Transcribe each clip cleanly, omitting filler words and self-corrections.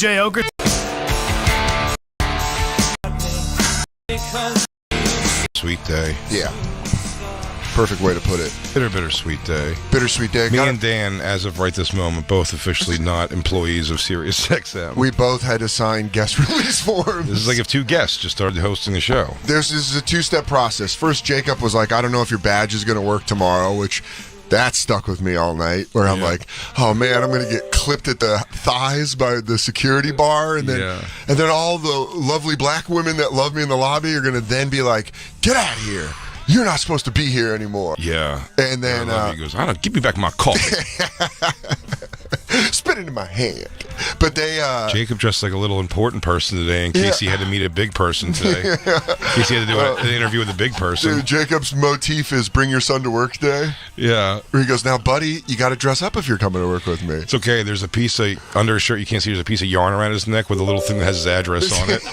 Jay Oker. Sweet day. Yeah. Perfect way to put it. Bittersweet day. Bittersweet day. Me and Dan, as of right this moment, both officially not employees of Sirius XM. We both had to sign guest release forms. This is like if two guests just started hosting a show. This is a two-step process. First, Jacob was like, I don't know if your badge is going to work tomorrow, which that stuck with me all night, where I'm like, oh man, I'm going to get clipped at the thighs by the security bar, and then all the lovely black women that love me in the lobby are going to then be like, get out of here. You're not supposed to be here anymore. Yeah. And then he goes, I don't give me back my coffee. Spit it in my hand. But they Jacob dressed like a little important person today in case he had to meet a big person today. In case he had to do an interview with a big person. Dude, Jacob's motif is bring your son to work day. Yeah. Where he goes, now buddy, you got to dress up if you're coming to work with me. It's okay. There's a piece of under his shirt you can't see. There's a piece of yarn around his neck with a little thing that has his address on it. In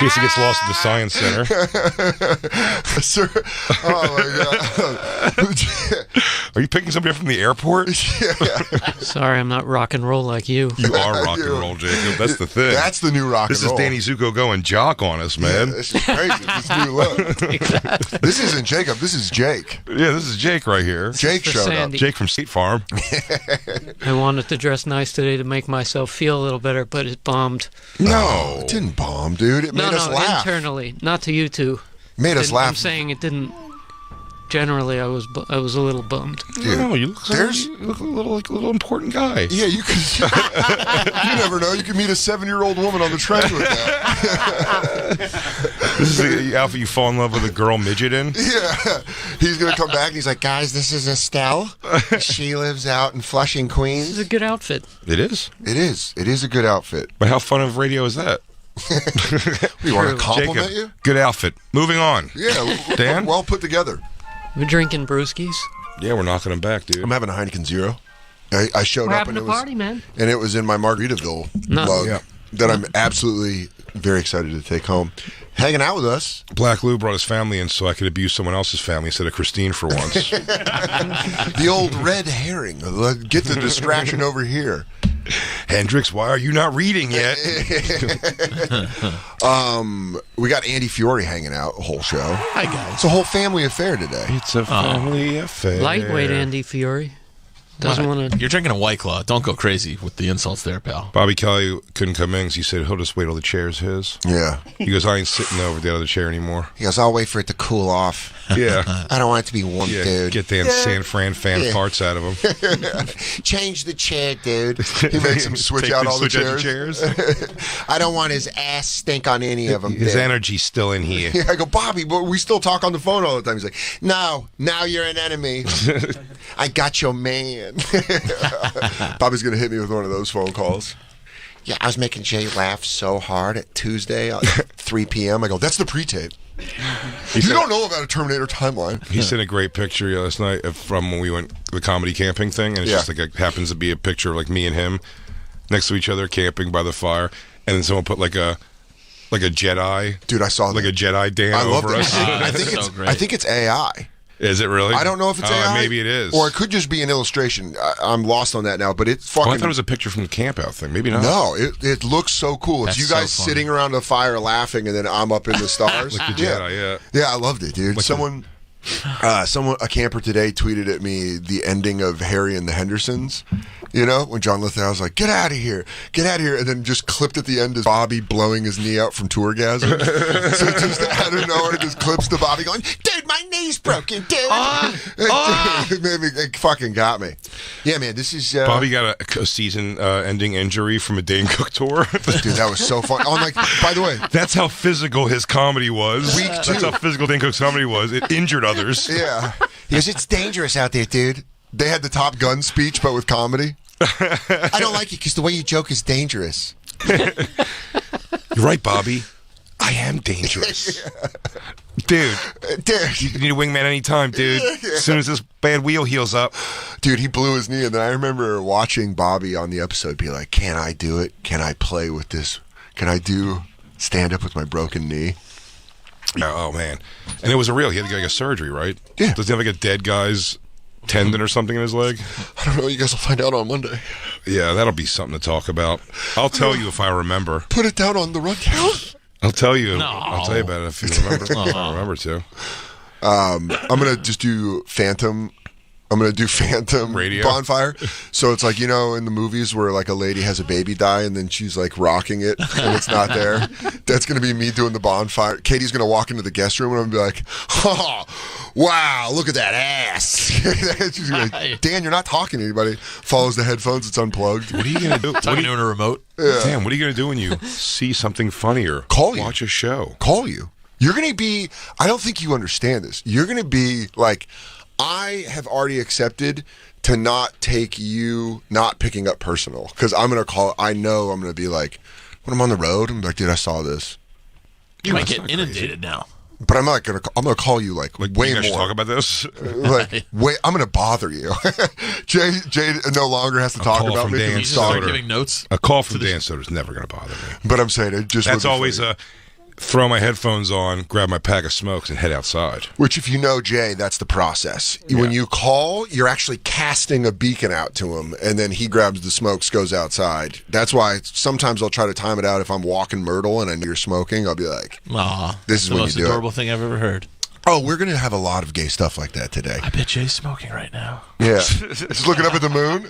case he gets lost at the science center. Sir, oh my God. Are you picking somebody up from the airport? Yeah. Sorry, I'm not rock and roll like you. You are rock and roll, Jacob. That's the thing. That's the new rock and roll. This is Danny Zuko going jock on us, man. Yeah, this is crazy. This new look. Exactly. This isn't Jacob. This is Jake. Yeah, this is Jake right here. Jake showed Sandy. up. Jake from State Farm. I wanted to dress nice today to make myself feel a little better, but it bombed. No, it didn't bomb, dude. It made us laugh. Internally, not to you two. Made us laugh. I'm saying it didn't. Generally, I was a little bummed. Dude, no, you look a little important guy. Yeah, you could. You never know. You could meet a 7-year-old woman on the train with that. This is the outfit you fall in love with a girl midget in? Yeah. He's going to come back and he's like, guys, this is Estelle. She lives out in Flushing, This Queens. is a good outfit. It is. It is. It is a good outfit. But how fun of radio is that? You want to compliment Jacob, you? good outfit. Moving on. Yeah. Dan? Well put together. We're drinking brewskis. Yeah, we're knocking them back, dude. I'm having a Heineken Zero. I showed We're up having and a party, man. and it was in my Margaritaville mug that I'm absolutely very excited to take home. Hanging out with us. Black Lou brought his family in so I could abuse someone else's family instead of Christine for once. The old red herring. Get the distraction over here. Hendrix, why are you not reading yet? We got Andy Fiore hanging out the whole show. Hi, guys. It's a whole family affair today. It's a family affair. Lightweight Andy Fiore. Doesn't want to. You're drinking a White Claw. Don't go crazy with the insults there, pal. Bobby Kelly couldn't come in because he said he'll just wait till the chair's his. Yeah. He goes, I ain't sitting over the other chair anymore. He goes, I'll wait for it to cool off. Yeah. I don't want it to be warm, dude. Get the San Fran fan parts out of him. Change the chair, dude. He makes him switch out all the chairs. I don't want his ass stink on any of them. His dude. energy's still in here. Yeah, I go, Bobby, but we still talk on the phone all the time. He's like, no, now you're an enemy. I got your man. Bobby's going to hit me with one of those phone calls. Yeah, I was making Jay laugh so hard at Tuesday at 3 p.m. I go, that's the pre-tape. You don't know about a Terminator timeline. He sent a great picture last night from when we went the comedy camping thing, and it's just like it happens to be a picture of like me and him next to each other camping by the fire, and then someone put like a Jedi. Dude, I saw like that. a Jedi Dan over us. I think it's AI. Is it really? I don't know if it's AI. Maybe it is. Or it could just be an illustration. I'm lost on that now, but it's fucking... I thought it was a picture from the camp out thing. Maybe not. No, it looks so cool. It's That's you guys so funny. sitting around the fire laughing, and then I'm up in the stars. Like the Jedi, yeah. Yeah, I loved it, dude. Someone, a camper today tweeted at me the ending of Harry and the Hendersons. You know, when John Lithgow was like, get out of here, and then just clipped at the end is Bobby blowing his knee out from tourgasm. So just out of nowhere, just clips to Bobby going, dude, my knee's broken, dude. It fucking got me. Yeah, man, this is... Bobby got a season-ending injury from a Dane Cook tour. Dude, that was so fun. Oh, like, by the way... That's how physical his comedy was. Week 2. That's how physical Dane Cook's comedy was. It injured others. Yeah. He goes, it's dangerous out there, dude. They had the Top Gun speech, but with comedy. I don't like it because the way you joke is dangerous. You're right, Bobby. I am dangerous. Dude, you need a wingman anytime, dude. As soon as this bad wheel heals up. Dude, he blew his knee, and then I remember watching Bobby on the episode be like, can I do it? Can I play with this? Can I do stand-up with my broken knee? Oh, man. And it was he had to get like a surgery, right? Yeah. Does he have like a dead guy's tendon or something in his leg. I don't know. You guys will find out on Monday. Yeah, that'll be something to talk about. I'll tell you if I remember. Put it down on the rundown. I'll tell you. No. I'll tell you about it if you remember. If I remember to. I'm gonna just do Phantom. I'm gonna do Phantom Radio. Bonfire. So it's like, you know, in the movies where like a lady has a baby die and then she's like rocking it and it's not there. That's gonna be me doing the bonfire. Katie's gonna walk into the guest room and I'm gonna be like, "Oh, wow, look at that ass." She's gonna be like, "Dan, you're not talking to anybody." Follows the headphones. It's unplugged. What are you gonna do? Talking to a remote. Damn, what are you gonna do when you see something funnier? Call you. Watch a show. Call you. You're gonna be. I don't think you understand this. You're gonna be like, I have already accepted to not take you not picking up personal because I'm gonna call. I know I'm gonna be like, when I'm on the road, I'm like, dude, I saw this. You might get inundated now. But I'm not gonna. I'm gonna call you like way you more. guys should talk about this. Like, wait, I'm gonna bother you. Jay no longer has to talk call about from me. Dan because You just I'm start sorry. giving notes. A call from Dan Soder is never gonna bother me. But I'm saying it just. That's would be always funny. throw my headphones on, grab my pack of smokes, and head outside. Which, if you know Jay, that's the process. When you call, you're actually casting a beacon out to him, and then he grabs the smokes, goes outside. That's why sometimes I'll try to time it out. If I'm walking Myrtle and I know you're smoking, I'll be like, Aw, This is the when most you do it. adorable thing I've ever heard. "Oh, we're gonna have a lot of gay stuff like that today." I bet Jay's smoking right now. Yeah, just looking up at the moon.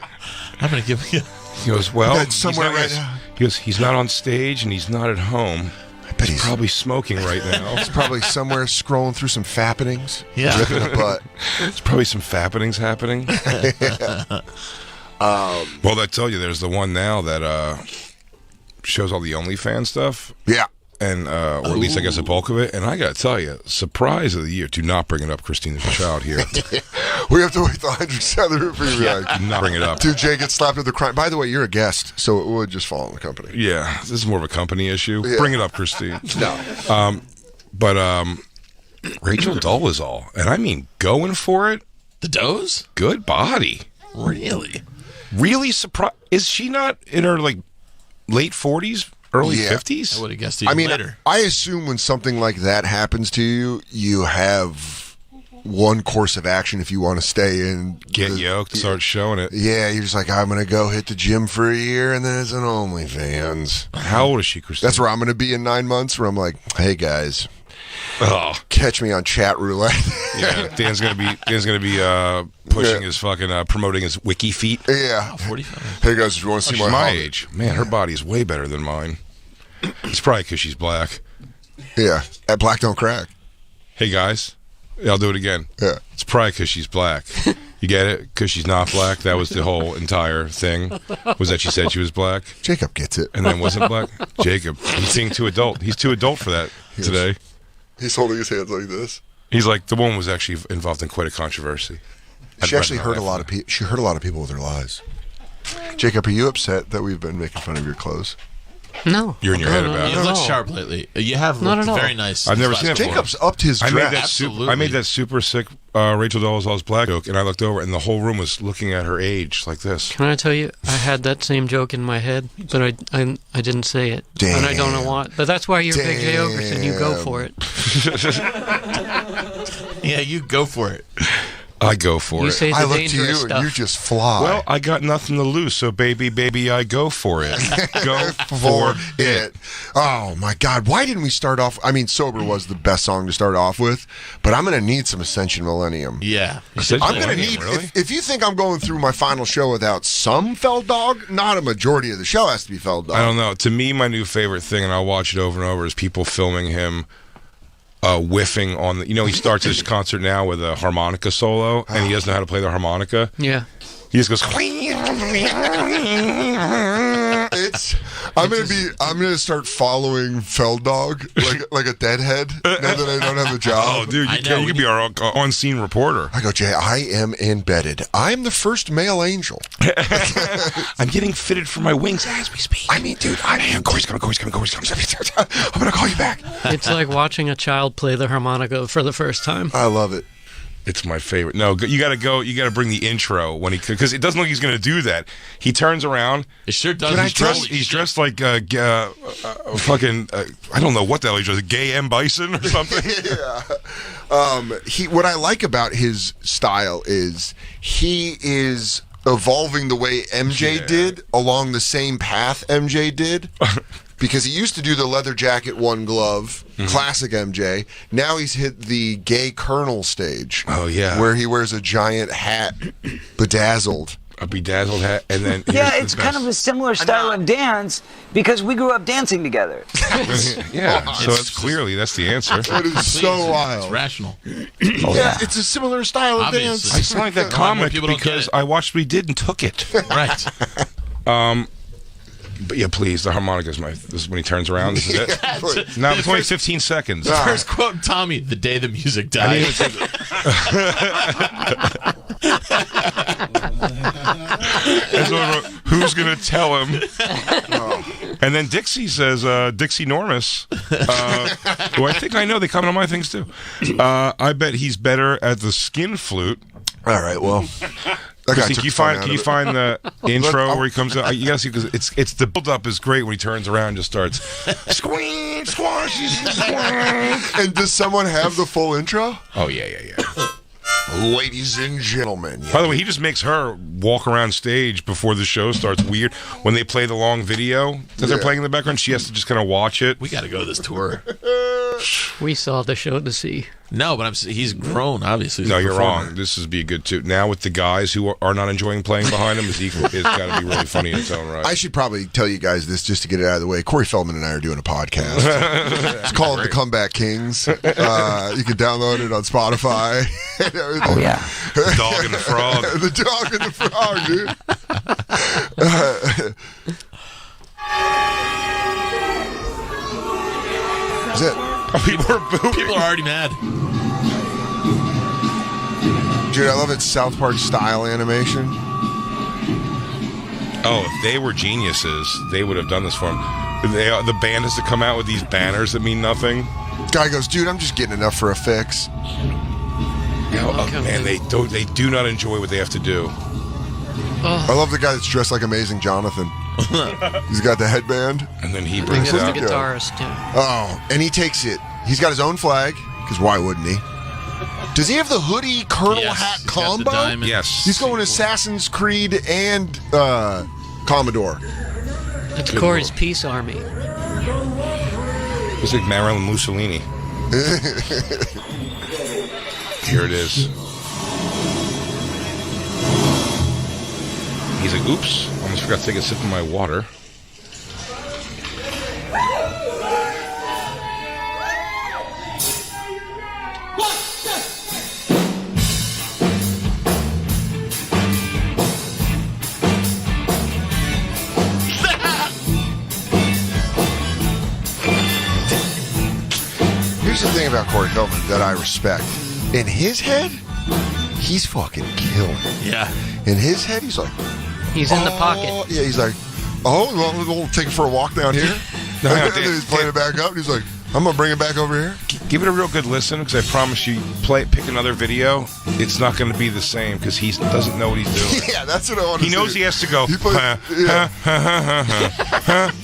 I'm gonna give you. He goes, well, That's somewhere he's not, right now. He goes, he's not on stage and he's not at home. I bet He's probably smoking right now. He's probably somewhere scrolling through some fappenings. Yeah. Ripping a butt. There's probably some fappenings happening. Well, I tell you, there's the one now that shows all the OnlyFans stuff. Yeah. And or at least I guess a bulk of it. And I gotta tell you, surprise of the year. Do not bring it up, Christina the child here. We have to wait till 100 for you to be like, Do not bring it up. dude, Jay gets slapped with the crime. By the way, you're a guest, so it would just fall on the company. Yeah, this is more of a company issue. Yeah. Bring it up, Christine. No. But Rachel Dolezal, and I mean going for it. The doze? Good body. Really? Really surprised. Is she not in her like late 40s, early Yeah. 50s? I would have guessed even I mean, later. I assume when something like that happens to you, you have one course of action if you want to stay in. Get yoked, start showing it. Yeah, you're just like, I'm going to go hit the gym for a year, and then it's an OnlyFans. How old is she, Christine? That's where I'm going to be in 9 months, where I'm like, hey, guys, Oh, catch me on chat roulette. yeah. Dan's gonna be pushing his fucking promoting his wiki feet. Yeah. 45. Hey, guys, if you want to see She's my my hobby- age. Man, her body's way better than mine. It's probably because she's black. Yeah. At Black Don't Crack. Hey guys, I'll do it again. Yeah. It's probably because she's black. You get it? Because she's not black. That was the whole entire thing. Was that she said she was black Jacob gets it. and then wasn't black? Jacob, he's being too adult. He's too adult for that today. He's holding his hands like this. He's like, the woman was actually involved in quite a controversy. She actually hurt a lot of people. She hurt a lot of people with her lies. Jacob, are you upset that we've been making fun of your clothes? No. You're in your head about You it. look all. sharp lately. You have Not looked at all. very nice. I've never this seen last it quarter. Jacob's upped his I dress. made that super sick Rachel Dolezal's black joke, and I looked over, and the whole room was looking at her age like this. Can I tell you, I had that same joke in my head, but I didn't say it. Damn. And I don't know why. But that's why you're Big J Ogerson. You go for it. Yeah, you go for it. I go for You it. say the I look to dangerous you stuff. and you just fly. Well, I got nothing to lose, so baby, I go for it. Go for it. Oh my God! Why didn't we start off? I mean, "Sober" was the best song to start off with, but I'm going to need some Ascension Millennium. Yeah. I'm going to Millennium, need. really? If you think I'm going through my final show without some Feld Dog, not a majority of the show has to be Feld Dog. I don't know. To me, my new favorite thing, and I'll watch it over and over, is people filming him whiffing on the. You know, he starts his concert now with a harmonica solo, and he doesn't know how to play the harmonica. Yeah. He just goes. I'm gonna start following Feld Dog like a deadhead now that I don't have a job. Oh, dude, I you know. could be our on-scene reporter. I go, Jay, I am embedded. I'm the first male angel. I'm getting fitted for my wings as we speak. I mean, dude, Corey's coming. I'm gonna call you back. It's like watching a child play the harmonica for the first time. I love it. It's my favorite. No, you got to go. You got to bring the intro when because it doesn't look like he's going to do that. He turns around. It sure does. He's dressed like fucking. I don't know what the hell he's dressed. Gay M. Bison or something. Yeah. What I like about his style is he is evolving the way MJ did along the same path MJ did. Because he used to do the leather jacket, one glove, classic MJ. Now he's hit the gay colonel stage. Oh, yeah. Where he wears a giant hat, bedazzled. A bedazzled hat, and then it's kind of a similar style of dance because we grew up dancing together. Yeah, so that's the answer. It is so wild. It's rational. It's a similar style of dance. I sound like that comic because I watched what he did and took it. Right. But yeah, please, the harmonica this is when he turns around. This is it. No, it's only 15 seconds. First quote, Tommy, the day the music died. Who's going to tell him? And then Dixie says, Dixie Normus, who I think I know, they comment on my things too. I bet he's better at the skin flute. All right, well. Can you find the intro where he comes out? You gotta see because it's the build up is great when he turns around and just starts squeak, squash, And does someone have the full intro? Oh yeah. Ladies and gentlemen. By the way, he just makes her walk around stage before the show starts. Weird when they play the long video that they're playing in the background. She has to just kind of watch it. We got to go to this tour. We saw the show to see. No, but he's grown, obviously. No, you're wrong. This is be a good too. Now with the guys who are not enjoying playing behind him, it's got to be really funny in its own right. I should probably tell you guys this just to get it out of the way. Corey Feldman and I are doing a podcast. It's called The Comeback Kings. You can download it on Spotify. Oh, yeah. The Dog and the Frog. The Dog and the Frog, dude. Is it? People are booing. People are already mad. Dude, I love its South Park style animation. Oh, if they were geniuses, they would have done this for him. The band has to come out with these banners that mean nothing. Guy goes, dude, I'm just getting enough for a fix. Man, they do not enjoy what they have to do. I love the guy that's dressed like Amazing Jonathan. He's got the headband. And then he I think brings it that's out. the guitarist, too. Oh, and he takes it. He's got his own flag, because why wouldn't he? Does he have the hoodie Colonel hat he's got the combo? diamond. Yes. He's going Assassin's Creed and Commodore. It's Corey's Peace Army. It's like Marilyn Mussolini. Here it is. He's like, oops, almost forgot to take a sip of my water. Here's the thing about Corey Feldman that I respect. In his head, he's fucking killing it. Yeah. In his head, he's like... He's in the pocket. Yeah, he's like, well, we'll take it for a walk down here. No, and then he's playing it back up, and he's like, I'm going to bring it back over here. Give it a real good listen, because I promise you, pick another video, it's not going to be the same, because he doesn't know what he's doing. Yeah, that's what I want to He say. knows he has to go. He plays,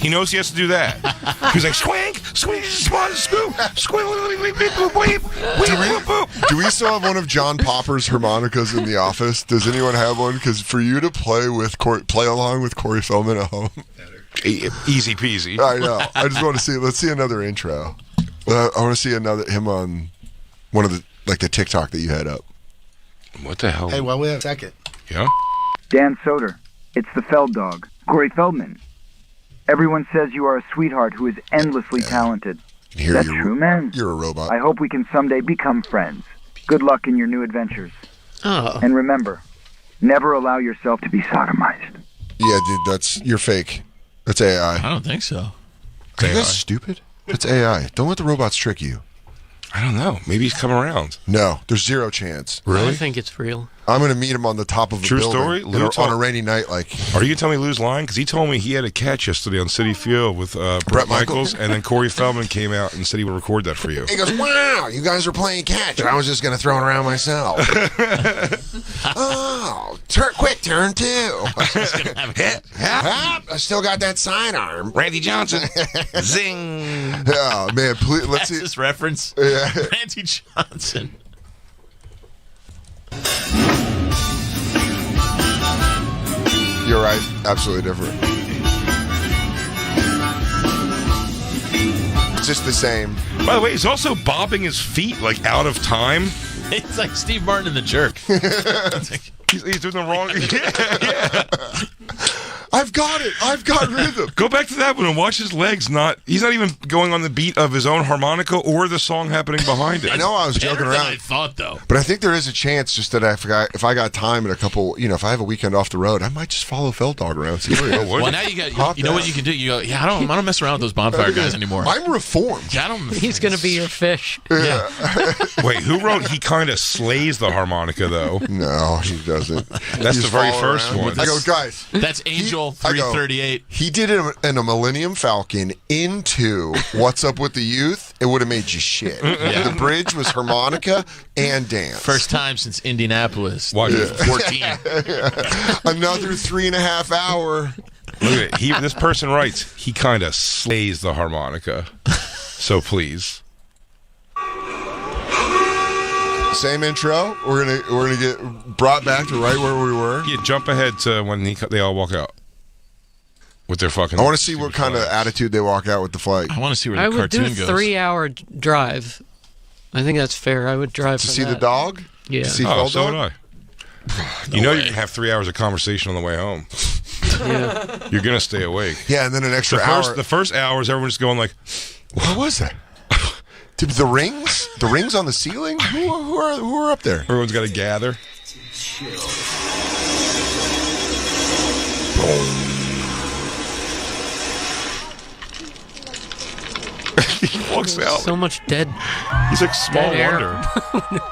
He knows he has to do that. He's like squink, squink, squat, scoop, squink, Do we still have one of John Popper's harmonicas in the office? Does anyone have one? Because for you to play along with Corey Feldman at home, easy peasy. I know. I just want to see. Let's see another intro. I want to see him on one of the TikTok that you had up. What the hell? Hey, well, wait a second. Yeah. Dan Soder, it's the Feld Dog. Corey Feldman. Everyone says you are a sweetheart who is endlessly talented. Is that true, man? You're a robot. I hope we can someday become friends. Good luck in your new adventures. Oh. And remember, never allow yourself to be sodomized. Yeah, dude, you're fake. That's AI. I don't think so. Are you guys stupid? It's AI. Don't let the robots trick you. I don't know. Maybe he's come around. No, there's zero chance. I think it's real. I'm going to meet him on the top of a True building story? Lou on a rainy night. Like, Are you telling me Lou's lying? Because he told me he had a catch yesterday on City Field with Brett Michaels, and then Corey Feldman came out and said he would record that for you. he goes, wow, you guys were playing catch, and I was just going to throw it around myself. Oh, quick, turn 2. I still got that sidearm. Randy Johnson. Zing. Oh, man, please, let's That's see. this reference. Yeah. Randy Johnson. You're right. Absolutely different. It's just the same. By the way, he's also bobbing his feet like out of time. It's like Steve Martin in The Jerk. He's doing the wrong. Yeah. I've got it. I've got rhythm. Go back to that one and watch his legs. He's not even going on the beat of his own harmonica or the song happening behind it. I know I was Better joking than around. I thought, though. But I think there is a chance just that if I got time in a couple, if I have a weekend off the road, I might just follow Feld Dog around. See where he is. Well, now you got. You know what you can do? You go. Yeah, I don't mess around with those Bonfire guys anymore. I'm reformed. Yeah, I don't. He's going to be your fish. Yeah. Wait, who wrote he kind of slays the harmonica, though? No, he doesn't. That's the very first one. I go, guys. That's Angel I go, 338. He did it in a Millennium Falcon into What's Up with the Youth. It would have made you shit. Yeah. The bridge was harmonica and dance. First time since Indianapolis. Watch it. 14. Another 3.5 hour. Look at it. This person writes, he kind of slays the harmonica. So please. Same intro. We're gonna get brought back to right where we were. Yeah, jump ahead to when they all walk out with their fucking. I want to see what kind of attitude they walk out with the flight. I want to see where I the would do cartoon a goes. 3-hour drive. I think that's fair. I would drive To for see that. the dog? Yeah. To see Oh, Feld so Dog? would I. You know you can have 3 hours of conversation on the way home. Yeah. You're gonna stay awake. Yeah, and then an extra hour. The first hours, everyone's going like, What was that? The rings? The rings on the ceiling? Who are up there? everyone's got to gather. He walks out. So much dead. He's like small Dead air. wonder.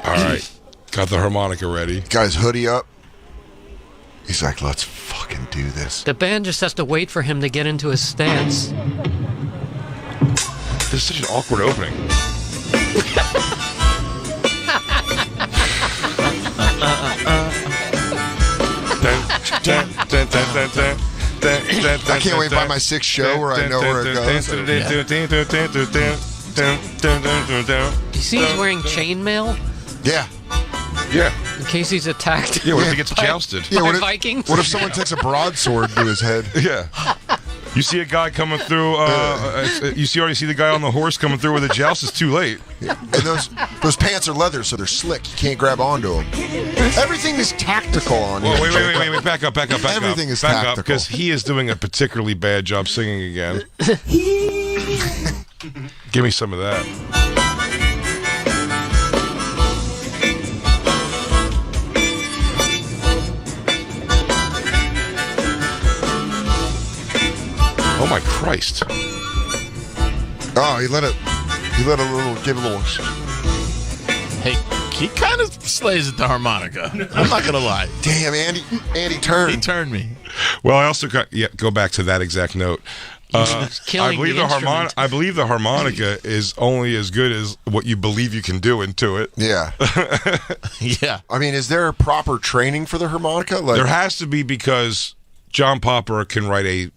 All right, got the harmonica ready. Guy's hoodie up. He's like, let's fucking do this. The band just has to wait for him to get into his stance. This is such an awkward opening. I can't wait by my 6th show where I know where it goes. You see he's wearing chainmail Yeah. Yeah. in case he's attacked Yeah, what if he gets jousted? Yeah, by what if, Vikings. what if someone takes a broadsword to his head? Yeah. You see a guy coming through, you already see the guy on the horse coming through with a joust, it's too late. Yeah. And those pants are leather, so they're slick. You can't grab onto them. Everything is tactical on Whoa, here. wait, back up. Everything is back up, tactical. because he is doing a particularly bad job singing again. Give me some of that. Oh my Christ. Oh, he let it give a little. Hey, he kind of slays at the harmonica. I'm not gonna lie. Damn, Andy He turned. turned me. Well, I also go back to that exact note. killing I believe the the instrument. harmonica is only as good as what you believe you can do into it. Yeah. Yeah. I mean, is there a proper training for the harmonica? Like, There has to be, because John Popper can write a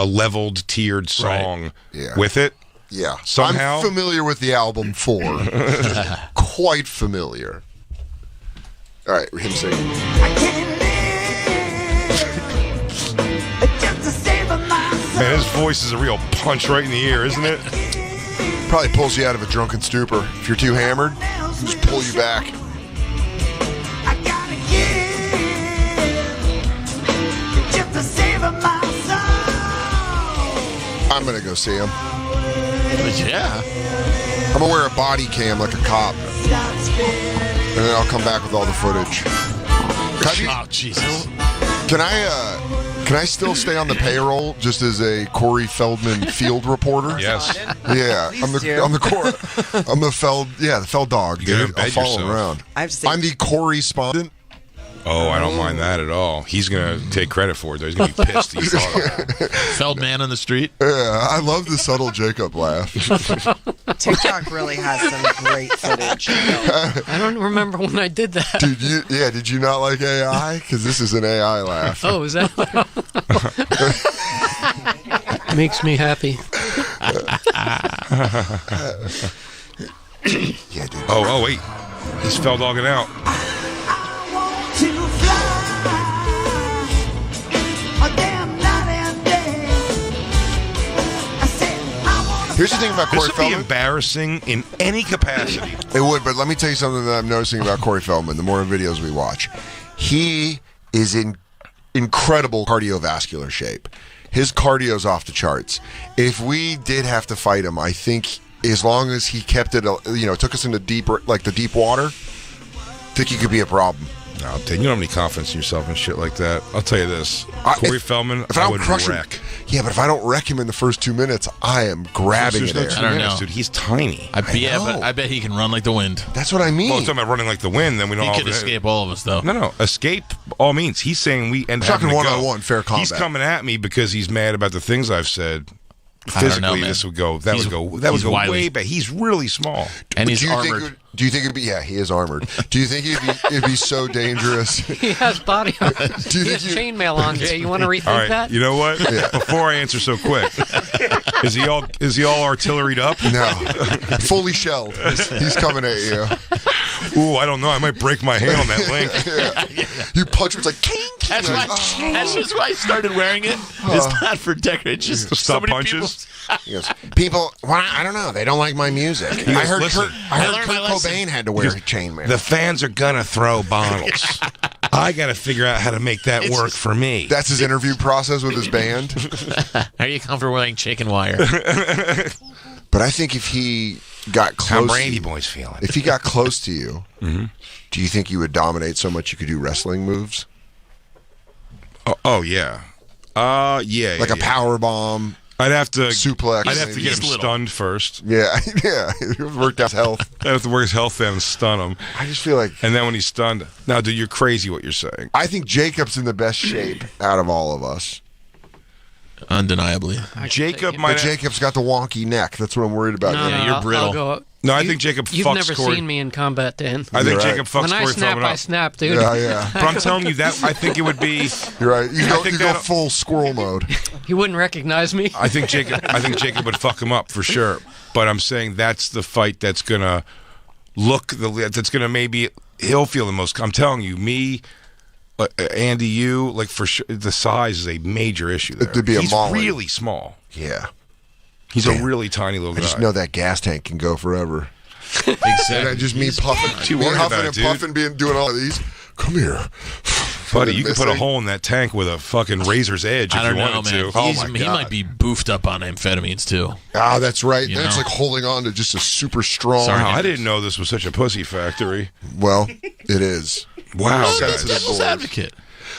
leveled, tiered song Yeah. with it. yeah. Somehow. I'm familiar with the album 4. Quite familiar. All right, him singing. Man, his voice is a real punch right in the ear, isn't it? Probably pulls you out of a drunken stupor. If you're too hammered, just pull you back. I'm gonna go see him. Yeah. I'm gonna wear a body cam like a cop, and then I'll come back with all the footage. Oh, Jesus. Can Can I still stay on the payroll just as a Corey Feldman field reporter? Yes. Yeah, I'm the Feld dog, You gotta dude. I'll embed follow yourself. around. I have to say, I'm the correspondent. Oh, I don't mind that at all. He's going to take credit for it, though. He's going to be pissed he thought of it. Feldman on the street. Yeah, I love the subtle Jacob laugh. TikTok really has some great footage. I don't remember when I did that. Did you not like AI? Because this is an AI laugh. Oh, is that? Makes me happy. Yeah, dude. Oh, wait. He's Feld-dogging out. Here's the thing about Corey This would be Feldman. embarrassing in any capacity. It would, but let me tell you something that I'm noticing about Corey Feldman. The more videos we watch, he is in incredible cardiovascular shape. His cardio's off the charts. If we did have to fight him, I think as long as he kept it, took us into deep water, I think he could be a problem. No, you don't have any confidence in yourself and shit like that. I'll tell you this. Corey Feldman, if I don't would crush wreck. him, yeah, but if I don't wreck him in the first 2 minutes, I am grabbing There's it. no There. 2 I don't minutes, know. dude. He's tiny. But I bet he can run like the wind. That's what I mean. Well, it's talking about running like the wind, then we don't He all could escape all of us, though. No. Escape all means. He's saying we end up talking having to go. one-on-one, fair combat. He's coming at me because he's mad about the things I've said. I don't know, Physically, man. this would go. That He's- would he's go wily. way back. He's really small. And he's do you armored. Think do you think it'd be? Yeah, he is armored. Do you think it'd be so dangerous? He has body. Do you He think has you? chainmail on. Jay, you want to rethink All right, that? you know what? Before I answer so quick, is he all artilleried up? No, fully shelled. He's coming at you. Ooh, I don't know. I might break my hand on that link. You punch him, it's like king. That's just why I started wearing it. It's not for decoration. It's just so Stop many punches. He goes, people. Well, I don't know. They don't like my music. goes, I heard "Listen, I Kurt learned my lesson." Cobain had to wear a chainmail. The fans are gonna throw bottles. I got to figure out how to make that work for me. That's his interview process with his band. Are you comfortable wearing chicken wire? But I think if he got How close, Brandy Boy's feeling. if he got close to you, do you think you would dominate so much you could do wrestling moves, Oh yeah. Yeah. like a power bomb? I'd have to suplex. I'd have to get He's him little. stunned first. Yeah, yeah. It worked out health. I'd have to work his health down and stun him. I just feel like And then when he's stunned, now, dude, you're crazy what you're saying. I think Jacob's in the best shape out of all of us. Undeniably. Jacob But might. Jacob's got the wonky neck. That's what I'm worried about. No, Yeah, no, you're I'll brittle. go- No, I think Jacob You've fucks never Corey. seen me in combat, Dan. I think You're right. Jacob fucks When I Corey snap, Feldman I up. snap, dude. Yeah, yeah. But I'm telling you that I think it would be. You're right. You go think that- full squirrel mode. He wouldn't recognize me. I think Jacob would fuck him up for sure. But I'm saying that's the fight that's gonna that's gonna maybe he'll feel the most. I'm telling you, me, Andy, you like for sure. The size is a major issue there. It'd be a He's mauling. really small. Yeah. He's Damn. a really tiny little I guy. just know that gas tank can go forever. And Exactly. just me puffing, too me worried huffing about and it, dude. puffing, doing all of these. Come here. Buddy, you could put a Missing. hole in that tank with a fucking razor's edge if I don't you know, wanted man. to. Oh, He's- my he God. might be boofed up on amphetamines too. Ah, that's right. You Then it's know. like holding on to just a super strong. Sorry. Wow, I didn't know this was such a pussy factory. Well, it is. Wow, Sensitive guys. Devil's boys. advocate.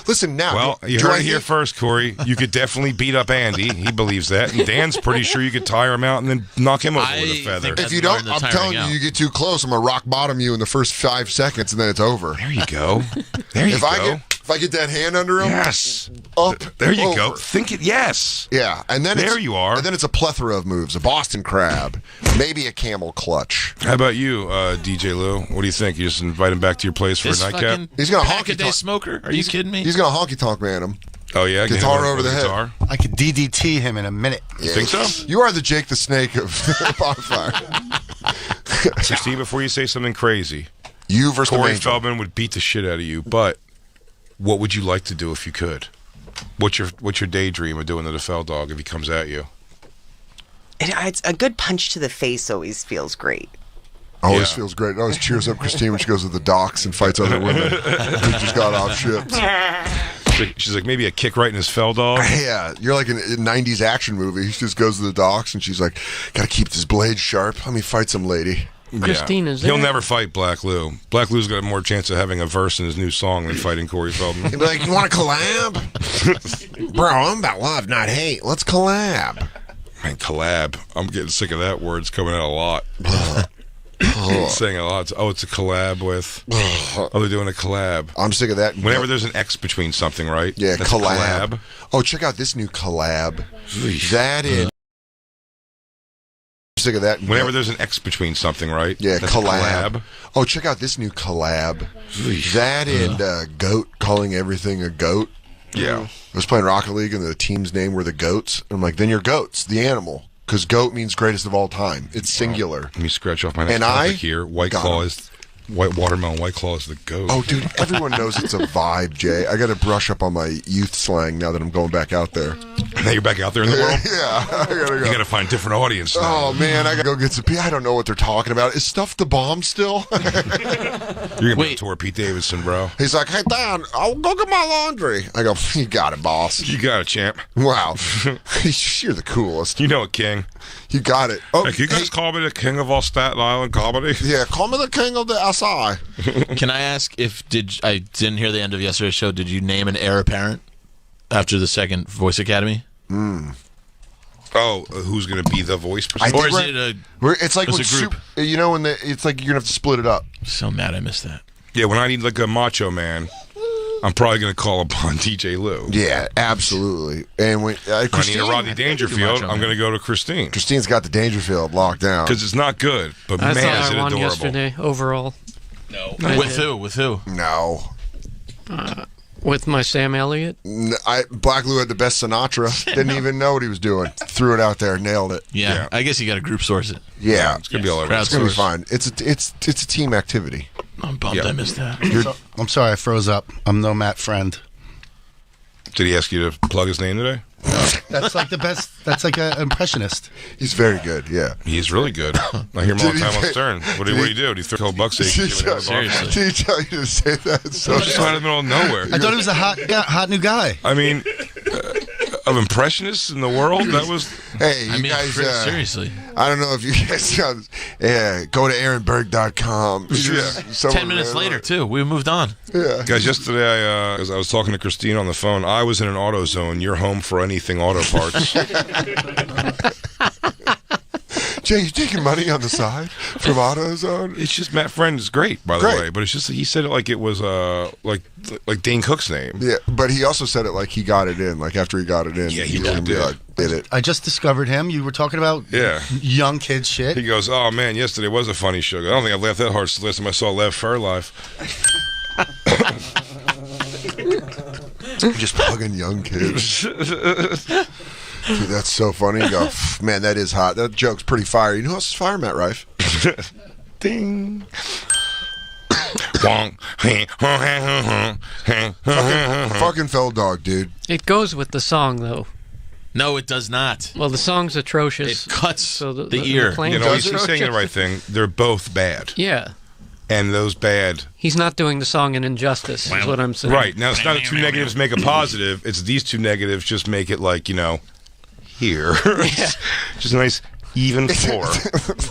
Listen now. Well, you do heard I it here think- first, Corey. You could definitely beat up Andy. He believes that. And Dan's pretty sure you could tire him out and then knock him over with a I feather. think If you More don't, than I'm tiring telling you, out. you get too close. I'm gonna rock bottom you in the first 5 seconds, and then it's over. There you go. There you If go. I get that hand under him, Yes. up, There you go. over. Think it. Yes. Yeah, and then There you are. And then it's a plethora of moves: a Boston Crab, maybe a camel clutch. How about you, DJ Lou? What do you think? You just invite him back to your place for This a nightcap? fucking He's gonna pack a honky day tonk. smoker? Are you kidding me? He's gonna honky tonk man him. Oh yeah, get him Guitar with over the head. guitar. I could DDT him in a minute. You think so? You are the Jake the Snake of Bonfire. So, Steve, before you say something crazy, You versus the Corey Angel. Feldman would beat the shit out of you. But what would you like to do if you could? What's your daydream of doing to the Feld dog if he comes at you? It's a good punch to the face always feels great. Always Yeah. feels great. It always cheers up Christine when she goes to the docks and fights other women who just got off ships. She's like, maybe a kick right in his Feld dog. Yeah, you're like in a 90s action movie. He just goes to the docks and she's like, gotta keep this blade sharp. Let me fight some lady. Christina's there. He'll never fight Black Lou. Black Lou's got more chance of having a verse in his new song than fighting Corey Feldman. He'd be like, you want to collab? Bro, I'm about love, not hate. Let's collab. Man, collab. I'm getting sick of that word. It's coming out a lot. Saying a lot. It's a collab with. They're doing a collab. I'm sick of that. Whenever there's an X between something, right? Yeah, That's collab. Oh, check out this new collab. That is. I'm sick of that. Whenever there's an X between something, right? Yeah, That's collab. Oh, check out this new collab. That and goat calling everything a goat. Yeah. I was playing Rocket League and the team's name were the Goats. I'm like, then you're goats, the animal. Because goat means greatest of all time. It's singular. Let me scratch off my next And topic here. White watermelon White Claw is the goat. Oh, dude, everyone knows it's a vibe, Jay. I got to brush up on my youth slang now that I'm going back out there. Now you're back out there in the world? Yeah, I got to go. You got to find a different audience now. Oh, man, I got to go get some pee. I don't know what they're talking about. Is Stuff the Bomb still? You're going to be on tour Pete Davidson, bro. He's like, hey, Dad, I'll go get my laundry. I go, you got it, boss. You got it, champ. Wow. You're the coolest. You know it, King. You got it. Oh, Hey, can you guys call me the king of all Staten Island comedy? Yeah, call me the king of the SI. Can I ask I didn't hear the end of yesterday's show. Did you name an heir apparent after the second Voice Academy? Oh, who's going to be the voice person? Or is it it's like it's when a group? you know, it's like you're gonna have to split it up. So mad I missed that. Yeah, when I need like a macho man, I'm probably going to call upon DJ Lou. Yeah, absolutely. And when If I need a Rodney Dangerfield, macho I'm going to go to Christine. Christine's got the Dangerfield locked down. Because it's not good, but I man, is thought it I won adorable. yesterday overall. No. I With did. who? With who? No, With my Sam Elliott. Black Lou had the best Sinatra. Didn't even know what he was doing. Threw it out there, nailed it. Yeah. I guess you got to group source it. Yeah, It's going to be all over. it's gonna be fine. It's a team activity. I'm bummed I missed that. I'm sorry, I froze up. I'm no Matt friend. Did he ask you to plug his name today? That's like the best. That's like an impressionist. He's very good. Yeah. He's really good. I hear him all the time on Stern. What do you do? Do you throw a couple bucks? Did he tell you to say that? It's so Just out of the middle of nowhere. I thought he was a hot new guy. I mean, of impressionists in the world, that was. Hey, you guys. Seriously. I don't know if you guys got. Yeah, go to aaronberg.com. Yeah. 10 minutes later, too. We moved on. Yeah. Guys, yesterday, as I was talking to Christine on the phone, I was in an auto zone. You're home for anything auto parts. Jay, you taking money on the side from AutoZone? It's just Matt Friend is great, by the Great. way. But it's just he said it like it was like Dane Cook's name. Yeah, but he also said it like he got it in. Like after he got it in, Yeah, he was really gonna be did. like, did it. I just discovered him. You were talking about young kids shit. He goes, "Oh man, yesterday was a funny show. I don't think I've laughed that hard since the last time I saw Lev Fur live." Just plugging young kids. Dude, that's so funny. You go, man, that is hot. That joke's pretty fire. You know who else is fire? Matt Rife. Ding. Fucking Feld Dog, dude. It goes with the song, though. No, it does not. Well, the song's atrocious. It cuts so the ear. playing You know, goes he's saying the right thing. They're both bad, Yeah. and those bad. He's not doing the song an injustice, is what I'm saying. Right now, it's not that two negatives make a positive. It's these two negatives just make it like here. It's just a nice even floor.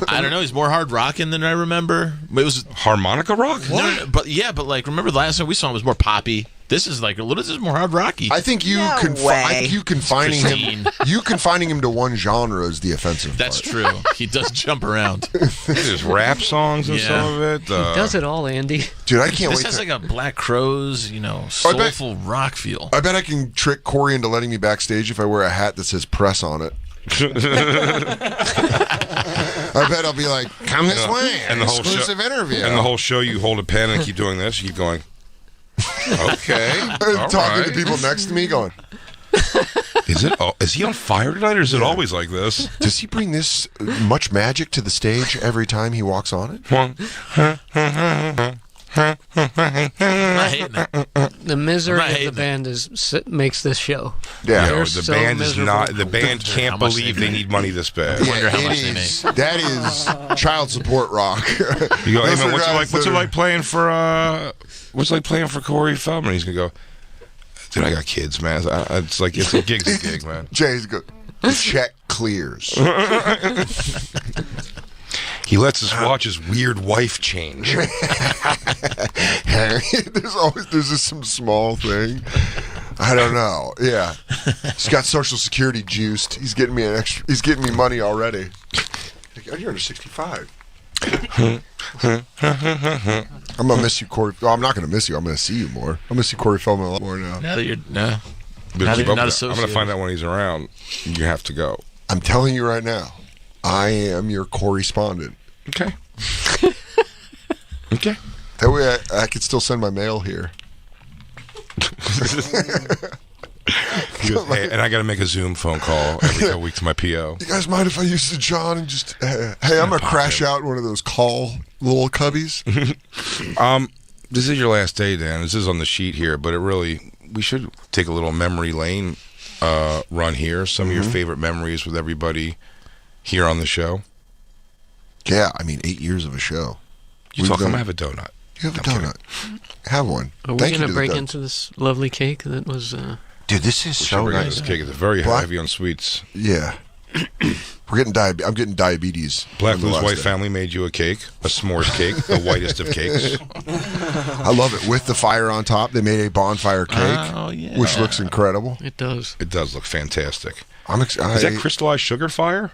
I don't know. He's more hard rocking than I remember. It was Harmonica rock. no, but like remember the last time we saw him was more poppy. This is like this is more hard rocky. I think you No I think way. you confining him. Christine. You confining him to one genre is the offensive. That's part. true. He does jump around. There's rap songs and Yeah. some of it. He does it all, Andy. Dude, I can't This wait. has To, like a Black Crowes, soulful rock feel. I bet I can trick Corey into letting me backstage if I wear a hat that says press on it. I bet I'll be like, come this way, and the whole exclusive show, interview. And the whole show, you hold a pen and keep doing this. You keep going. Okay, all talking to right. people next to me, going, Is he on fire tonight, or is it always like this? does he bring this much magic to the stage every time he walks on it? I'm not hating it. The misery I'm not of the hating band makes this show. Yeah. No, They're the so band is miserable. not. The band How can't much believe they they make. need money this bad. wonder how it much they is. That is child support rock. You go, hey Those man, are what's it guys like? What's that it are- like playing for? What's it like playing for Corey Feldman? He's gonna go. Dude, I got kids, man. It's like it's a gig's a gig, man. Jay's good. The check clears. He lets us watch his weird wife change. There's just some small thing. I don't know. Yeah, he's got Social Security juiced. He's getting me He's getting me money already. You're under 65. I'm gonna miss you, Corey. Well, I'm not gonna miss you. I'm gonna see you more. I'll miss you, Corey Feldman, a lot more now. Now that you're But now that keep you're up not with that. I'm gonna associated. find out when he's around. You have to go. I'm telling you right now, I am your correspondent. Okay. Okay. That way I could still send my mail here. Hey, and I got to make a Zoom phone call every couple weeks to my PO. You guys mind if I use the John and just, hey, I'm going to crash out in one of those call little cubbies? This is your last day, Dan. This is on the sheet here, but we should take a little memory lane run here. Some of your favorite memories with everybody here on the show. Yeah, I mean, 8 years of a show. You talk, I'm going to have a donut. You have a donut. Have one. Are we Thank going you to the break donut. into this lovely cake that was... Dude, this is so nice. This cake is very Black- heavy on sweets. Yeah. I'm getting diabetes. Black on the Lou's last White day. family made you a cake, a s'mores cake, the whitest of cakes. I love it. With the fire on top, they made a bonfire cake, Oh, yeah. which looks incredible. It does. It does look fantastic. Is Is that crystallized sugar fire?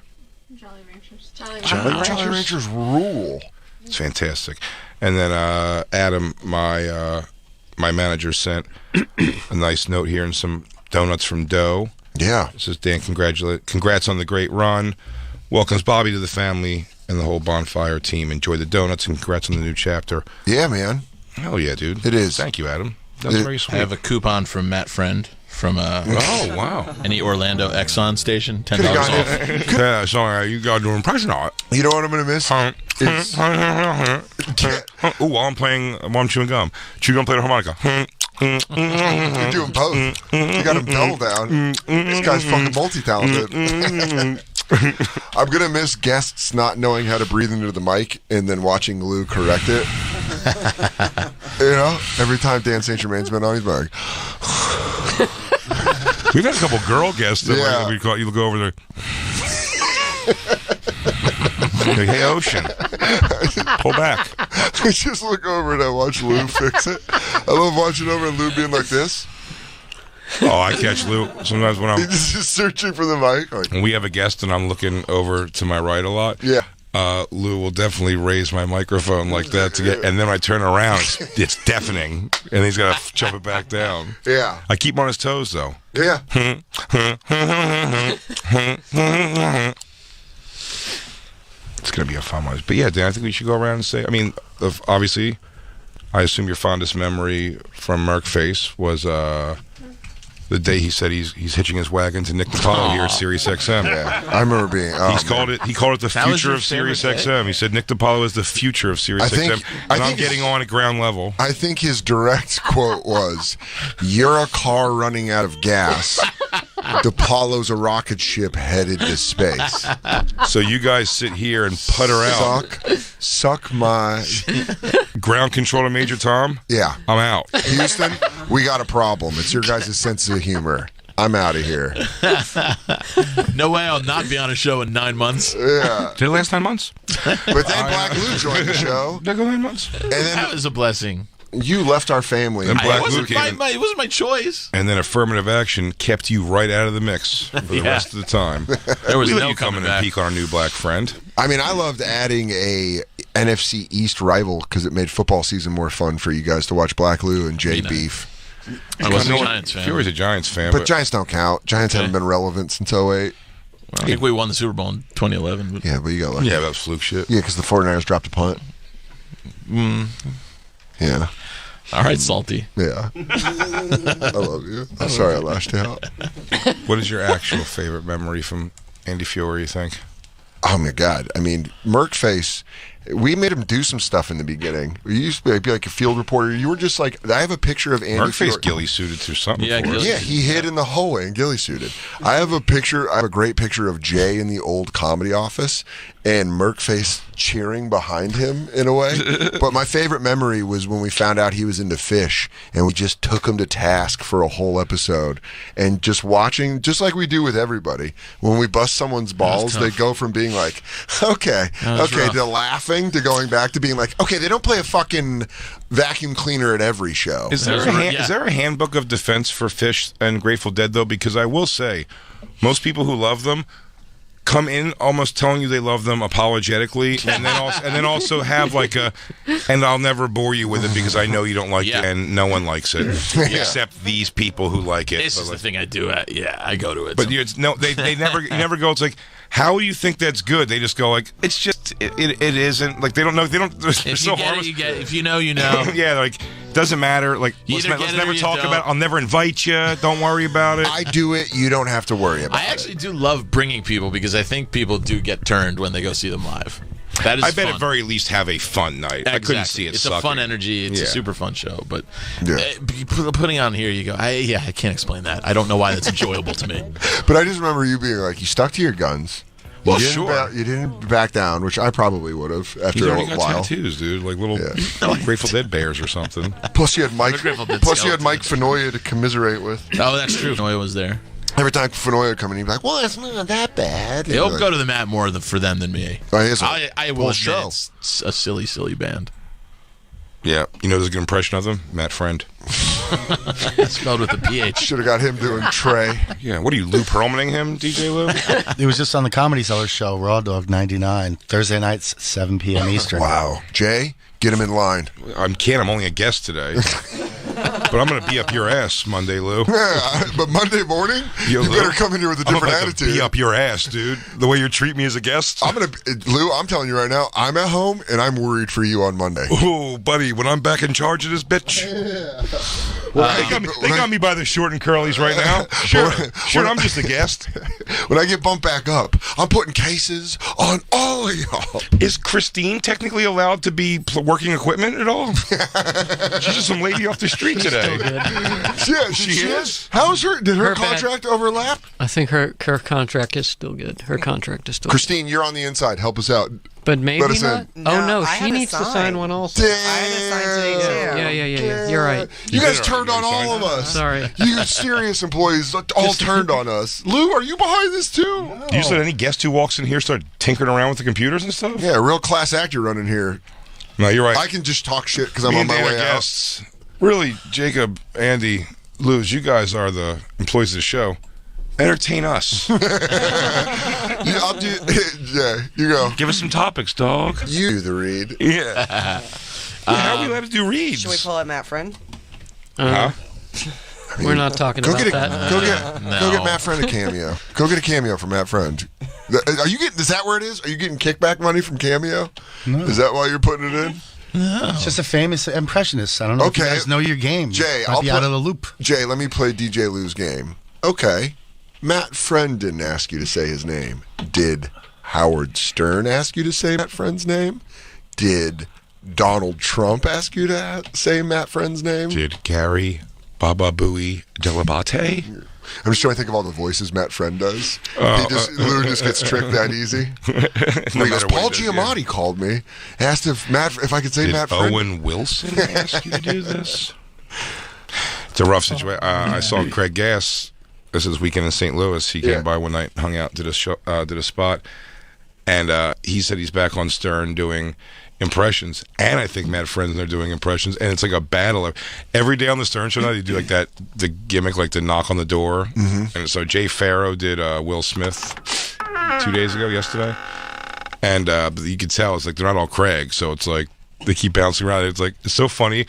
Jolly Ranchers. Jolly Ranchers rule. It's fantastic. And then Adam, my manager, sent a nice note here and some donuts from Doe. Yeah. It says, Dan, congrats on the great run. Welcomes Bobby to the family and the whole Bonfire team. Enjoy the donuts and congrats on the new chapter. Yeah, man. Hell yeah, dude. It is. Thank you, Adam. That's very I sweet. have a coupon from Matt Friend from Oh, wow. any Orlando Exxon station, $10 Could've off. gotten Yeah, sorry, you got to do an impression of it. You know what I'm going to miss? It's- While I'm chewing gum. Chew gum, play the harmonica. You're doing both. You got him double down. This guy's fucking multi-talented. I'm going to miss guests not knowing how to breathe into the mic and then watching Lou correct it. You know, every time Dan St. Germain's been on, he's like, We've had a couple girl guests that Yeah. we call you look over there. Like, hey, Ocean, pull back. I just look over and I watch Lou fix it. I love watching over and Lou being like this. Oh, I catch Lou sometimes when He's just searching for the mic. Like, when we have a guest and I'm looking over to my right a lot. yeah. Lou will definitely raise my microphone like that to get, and then I turn around, it's deafening, and he's got to jump it back down. Yeah. I keep him on his toes though. Yeah. It's gonna be a fun one. But yeah, Dan, I think we should go around and say. I mean, obviously, I assume your fondest memory from Merc Face was the day he said he's hitching his wagon to Nick DiPaolo here at Sirius XM. Yeah. I remember being. He called it the That was future your of Sirius favorite day? XM. He said Nick DiPaolo is the future of Sirius I think- XM, I and I'm think getting it's- on at ground level. I think his direct quote was, "You're a car running out of gas. DiPaolo's a rocket ship headed to space. So you guys sit here and putter out. Suck my. Ground control to Major Tom. Yeah. I'm out. Houston, we got a problem. It's your guys' sense of humor. I'm out of here. No way I'll not be on a show in 9 months. Yeah. Did it last 9 months? But then Black Lou joined the show. Did it go 9 months? And That then was a blessing. you left our family. And Black It Lou wasn't came in. it wasn't my choice. And then affirmative action kept you right out of the mix for the Yeah. rest of the time. There was We let no you come coming in and back. peek on our new black friend. I mean, I loved adding a NFC East rival because it made football season more fun for you guys to watch Black Lou and Jay You know. Beef. I wasn't a You know, Giants fan. Fury's a Giants fan, But Giants don't count. Giants haven't Okay. been relevant since 08. I think we won the Super Bowl in 2011. But Yeah, but you got lucky. yeah, that was fluke shit. Yeah, because the 49ers dropped a punt. Yeah. All right, Salty. Yeah. I love you. I'm sorry I lashed you out. What is your actual favorite memory from Andy Fury, you think? Oh, my God. I mean, Merc Face, We made him do some stuff in the beginning. You used to be like a field reporter. You were just like, I have a picture of Andy. Merkface ghillie suited through something. Yeah, for us. Yeah, he hid in the hallway and ghillie suited. I have a great picture of Jay in the old Comedy Office and Merkface cheering behind him in a way. But my favorite memory was when we found out he was into fish and we just took him to task for a whole episode and just watching, just like we do with everybody. When we bust someone's balls, they go from being like, okay, rough. to laughing to going back to being like, okay, they don't play a fucking vacuum cleaner at every show. Is there a handbook of defense for Fish and Grateful Dead though? Because I will say, most people who love them come in almost telling you they love them apologetically, and then also have like and I'll never bore you with it because I know you don't like it, and no one likes it except these people who like it. This is the thing I do. I go to it. But they never go. It's like, how do you think that's good? They just go like, it's just it isn't. Like they don't know. They don't. If you get it, you get it. If you know, you know. Yeah, like doesn't matter. Like let's never talk about it. I'll never invite you. Don't worry about it. I do it. You don't have to worry about it. I actually do love bringing people because I think people do get turned when they go see them live. That is I bet fun. at very least have a fun night. Exactly. I couldn't see it. It's sucking. a fun energy. It's a super fun show. But Yeah. putting on here, you go, I can't explain that. I don't know why that's enjoyable to me. But I just remember you being like, you stuck to your guns. Well, You didn't back down, which I probably would have after He's a already got while. tattoos, dude, like little Grateful Dead bears or something. Plus, you had Mike. Grateful Dead Plus, you had skeleton. Mike Fenoya to commiserate with. Oh, that's true. Noah was there. Every time Fenoya would come in, he'd be like, "Well, it's not that bad." They'll go to the mat more for them than me. Oh, he is a I will whole admit show. it's a silly band. Yeah, you know, there's a good impression of them, Matt Friend. Spelled with a PH. Should have got him doing Trey. Yeah, what are you, Lou Pearlmaning him, DJ Lou? It was just on the Comedy Cellar show, Raw Dog 99, Thursday nights, 7 p.m. Eastern. Wow, Jay, get him in line. I'm only a guest today. But I'm going to be up your ass Monday, Lou. Yeah, but Monday morning, Yo, you Lou, better come in here with a I'm different about attitude. to be up your ass, dude. The way you treat me as a guest. Lou, I'm telling you right now, I'm at home and I'm worried for you on Monday. Oh, buddy, when I'm back in charge of this bitch. They got me by the short and curlies right now. Sure, I'm just a guest. When I get bumped back up, I'm putting cases on all of y'all. Is Christine technically allowed to be working equipment at all? She's just some lady off the street today. Yeah, She is? How's her? Did her Her bad. contract overlap? I think her contract is still good. Her contract is still Christine, you're on the inside. Help us out. good. But maybe let us not. in. Oh, no, I she had a needs to sign. sign one also. I had a sign today too. Yeah. You're right. You guys did turned on already all of us. Sorry. You serious employees all turned on us. Lou, are you behind this too? Do you let any guest who walks in here start tinkering around with the computers and stuff? Yeah, real class act you're running here. No, you're right. I can just talk shit because I'm Me on and my Dan are way out. guests. Really, Jacob, Andy, Luz, you guys are the employees of the show. Entertain us. Yeah, you go. Give us some topics, dog. You do the read. Yeah. How are we allowed to do reads? Should we pull up Matt Friend? Huh? We're not talking Go about get that. go get Matt Friend a cameo. Go get a cameo from Matt Friend. Are you getting? Is that where it is? Are you getting kickback money from Cameo? No. Is that why you're putting it in? It's just a famous impressionist. I don't know if you Okay. guys know your game. Jay, Might I'll be out of the loop. Jay, let me play DJ Lou's game. Okay. Matt Friend didn't ask you to say his name. Did Howard Stern ask you to say Matt Friend's name? Did Donald Trump ask you to say Matt Friend's name? Did Gary Baba Booey Delabate? I'm just trying to think of all the voices Matt Friend does. Lou just gets tricked that easy. No He goes, matter what Paul he does, yeah. Giamatti called me, asked if I could say Did Matt Friend. Owen Wilson ask you to do this? It's a rough situation. I saw Craig Gass. This is weekend in St. Louis. He came by one night, hung out, did a spot, and he said he's back on Stern doing impressions, and I think Matt Friend's there doing impressions, and it's like a battle. Every day on the Stern Show now, they do like the gimmick, like the knock on the door, and so Jay Farrow did Will Smith 2 days ago, yesterday, and you could tell it's like they're not all Craig, so it's like they keep bouncing around. It's like it's so funny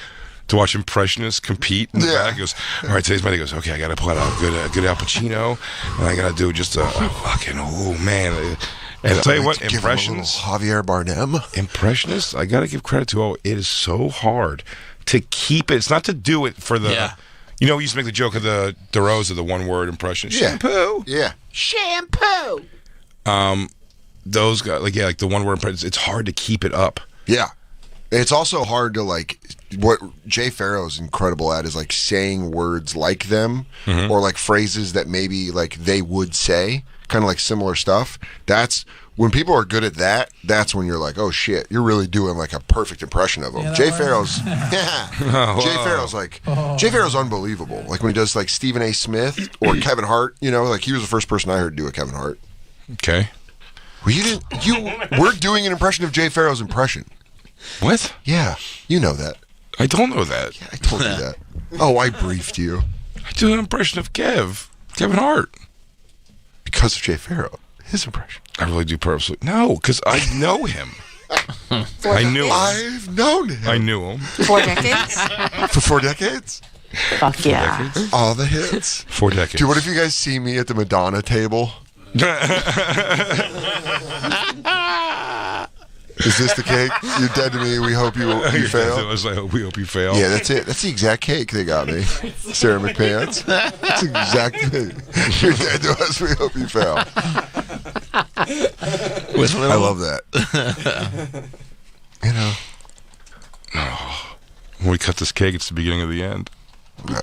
to watch impressionists compete in the back. He goes, all right, today's my day. He goes, okay, I got to pull out a good Al Pacino, and I got to do just a fucking, oh, man. And I'll tell you what, Give him a impressions, little Javier Bardem. impressionists, I got to give credit to, it is so hard to keep it. It's not to do it for the, you know, we used to make the joke of the DeRosa, the one-word impression. Yeah. Shampoo. Yeah. Shampoo. Those guys, like the one-word impressions, it's hard to keep it up. Yeah. It's also hard to like what Jay Farrow's incredible at is like saying words like them or like phrases that maybe like they would say, kind of like similar stuff. That's when people are good at that. That's when you're like, oh shit, you're really doing like a perfect impression of him. Jay Farrow's, Jay Farrow's like Jay Farrow's unbelievable. Like when he does like Stephen A. Smith or Kevin Hart, you know, like he was the first person I heard do a Kevin Hart. Okay. Well, you didn't. We're doing an impression of Jay Farrow's impression. What? Yeah, you know that. I don't know that. Yeah, I told you that. Oh, I briefed you. I do an impression of Kevin Hart. Because of Jay Farrow. His impression. I really do purposely. No, because I know him. I knew him. I've known him. I knew him. 4 decades? For 4 decades? Fuck yeah. All the hits. 4 decades. Dude, what if you guys see me at the Madonna table? Is this the cake? You're dead to me. We hope you fail. We hope you fail. Yeah, that's it. That's the exact cake they got me. Sarah McPants. That's the exact thing. You're dead to us. We hope you fail. I love that. You know. Oh, when we cut this cake, it's the beginning of the end. No.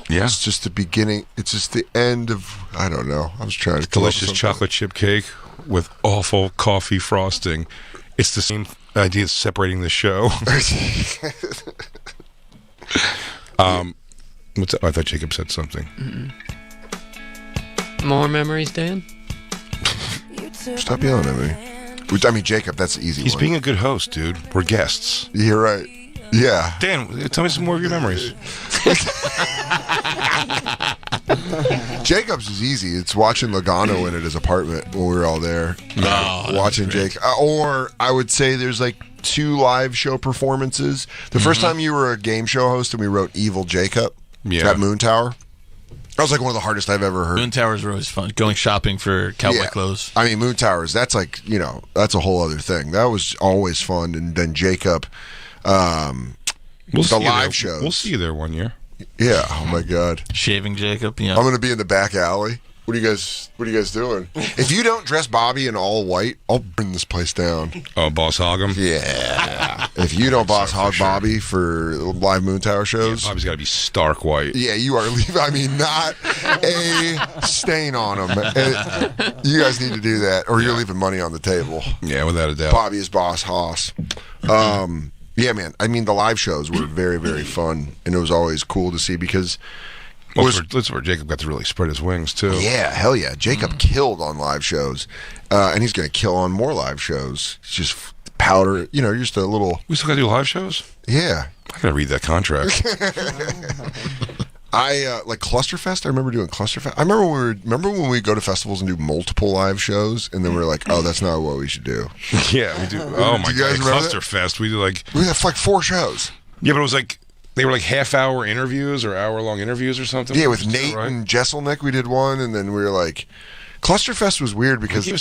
Yeah. It's just the beginning. It's just the end of, I don't know. I was trying to delicious chocolate chip cake with awful coffee frosting. It's the same idea as separating the show. What's that? I thought Jacob said something. More memories, Dan? Stop yelling at me. I mean, Jacob, that's the easy He's one. being a good host, dude. We're guests. You're right. Yeah. Dan, tell me some more of your memories. Jacob's is easy. It's watching Logano in at his apartment when we were all there. Watching Jake. Or I would say there's like 2 live show performances. The first time you were a game show host and we wrote Evil Jacob at Moon Tower. That was like one of the hardest I've ever heard. Moon Towers are always fun. Going shopping for cowboy clothes. I mean, Moon Towers, that's like, you know, that's a whole other thing. That was always fun. And then Jacob, the live shows. We'll see you there one year. Yeah. Oh my God. Shaving Jacob. Yeah. I'm gonna be in the back alley. What are you guys doing? If you don't dress Bobby in all white, I'll burn this place down. Oh, Boss Hog him? Yeah. If you don't Boss Hog Bobby for live Moon Tower shows, Bobby's got to be stark white. Yeah, you are leaving. I mean, not a stain on him. You guys need to do that, or you're leaving money on the table. Yeah, without a doubt. Bobby is Boss Hoss. Yeah, man. I mean, the live shows were very, very fun, and it was always cool to see because. That's where Jacob got to really spread his wings, too. Yeah, hell yeah. Jacob killed on live shows, and he's going to kill on more live shows. It's just powder, you know, just a little... We still got to do live shows? Yeah. I got to read that contract. Like Clusterfest, I remember doing Clusterfest. I remember when we go to festivals and do multiple live shows, and then we're like, oh, that's not what we should do. Yeah, we do. Oh, my God. Clusterfest. We do like... We have like 4 shows. Yeah, but it was like... They were like half-hour interviews or hour-long interviews or something. Yeah, with Nate and Jesselnick, we did one, and then we were like, Clusterfest was weird because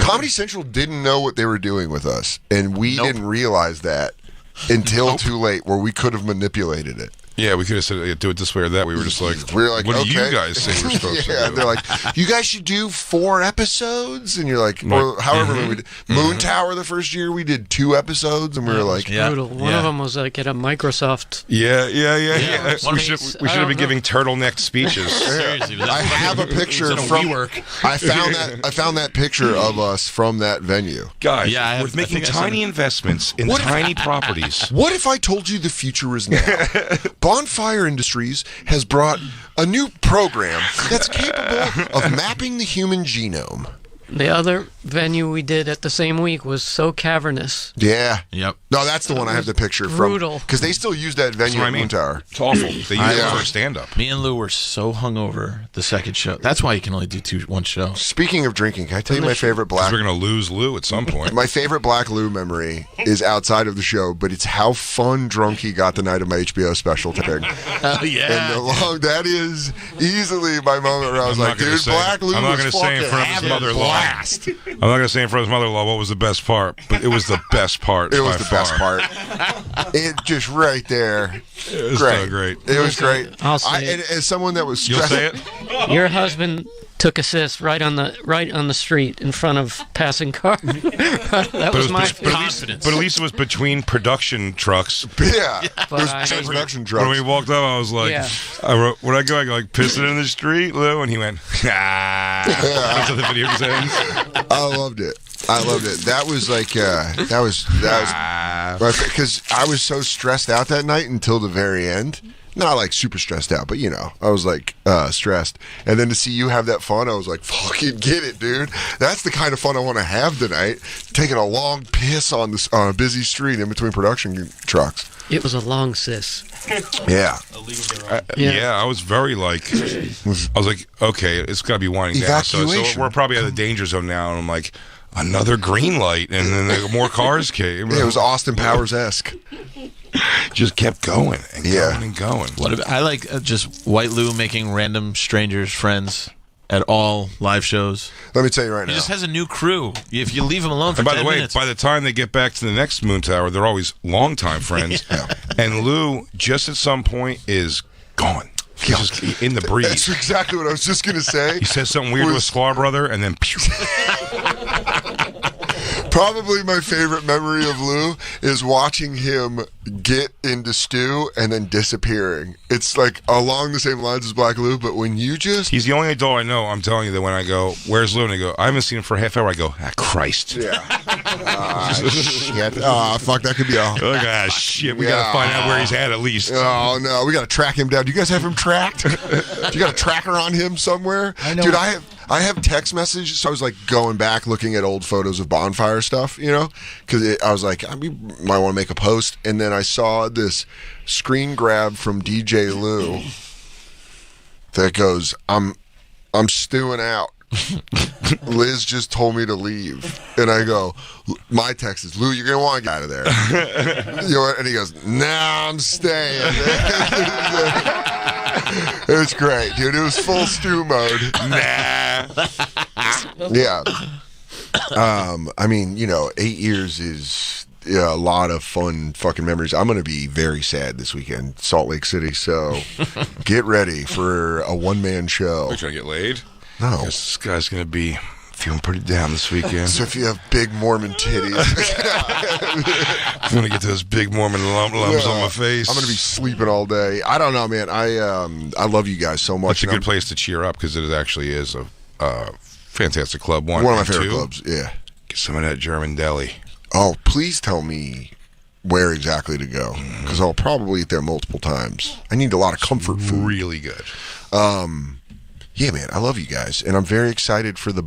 Comedy Central didn't know what they were doing with us, and we didn't realize that until too late, where we could have manipulated it. Yeah, we could have said, do it this way or that. We were just like, what okay. do you guys say we're supposed to do? Yeah, they're like, you guys should do 4 episodes. And you're like, or however many we did. Moon Tower the first year, we did 2 episodes. And we were like, brutal. One of them was like at a Microsoft. Yeah. We should have been giving turtleneck speeches. Seriously. I have a picture from I found that picture of us from that venue. Guys, we're making tiny investments in tiny properties. What if I told you the future is now? Bonfire Industries has brought a new program that's capable of mapping the human genome. The other venue we did at the same week was So Cavernous. Yeah. Yep. No, that's the one I have the picture brutal. from. Because they still use that venue at Moon Tower. It's awful. They use it for a stand-up. Me and Lou were so hungover the second show. That's why you can only do one show. Speaking of drinking, can I tell you my favorite black... We're going to lose Lou at some point. My favorite Black Lou memory is outside of the show, but it's how fun drunk he got the night of my HBO special thing. Oh, yeah. And that is easily my moment where I was like, dude, Black Lou was fucking having a blast. I'm not going to say in front of his mother-in-law what was the best part, but it was the best part. It was the best part. It just right there. It was so great. It was great. I'll say it. And as someone that was You'll stressed, say it? Your husband took a sis right on the street in front of passing cars. That was my confidence. But at least it was between production trucks. Yeah. It But was I- two production When trucks. we walked up, I was like, Yeah. when I go, I go like pissing in the street, Lou, and he went, ah. That's how the video ends. I loved it. That was like, because I was so stressed out that night until the very end. Not like super stressed out, but you know, I was like stressed. And then to see you have that fun, I was like, fucking get it, dude. That's the kind of fun I want to have tonight. Taking a long piss on a busy street in between production trucks. It was a long sis. Yeah. Yeah, I was very like, I was like, okay, it's got to be winding down. So Evacuation. we're probably at the danger zone now, and I'm like, another green light, and then more cars came. Yeah, it was Austin Powers-esque. Just kept going and Yeah. going and going. I like just White Lou making random strangers friends at all live shows. Let me tell you right He now. just has a new crew. If you leave him alone for And by 10 the way, minutes, by the time they get back to the next Moon Tower, they're always longtime friends. And Lou, just at some point, is gone. He's just in the breeze. That's exactly what I was just going to say. He says something weird to a Sklar brother, and then pew. Probably my favorite memory of Lou is watching him get into stew and then disappearing. It's like along the same lines as Black Lou, but when you just... He's the only adult I know. I'm telling you that when I go, where's Lou? And I go, I haven't seen him for a half hour. I go, Christ. Yeah. Shit. Fuck, that could be a... Look at that shit. We got to find out where he's at least. Oh, no. We got to track him down. Do you guys have him tracked? Do you got a tracker on him somewhere? I know. Dude, I have text messages, so I was like going back looking at old photos of Bonfire stuff, you know, because I was like, I might want to make a post, and then I saw this screen grab from DJ Lou that goes, I'm stewing out. Liz just told me to leave, and I go, my text is, Lou, you're gonna want to get out of there. You know, and he goes, nah, I'm staying. It was great, dude. It was full stew mode. Nah. Yeah. I mean, you know, 8 years is a lot of fun fucking memories. I'm going to be very sad this weekend, Salt Lake City, so get ready for a one-man show. Are you trying to get laid? No. This guy's going to be feeling pretty down this weekend. So if you have big Mormon titties, I'm going to get those big Mormon lumps on my face. I'm going to be sleeping all day. I don't know, man. I love you guys so much. It's a good place to cheer up because it actually is a fantastic club. One of my and favorite two, clubs, yeah. Get some of that German deli. Oh, please tell me where exactly to go, because I'll probably eat there multiple times. I need a lot of comfort food. Really good. Yeah, man, I love you guys, and I'm very excited for the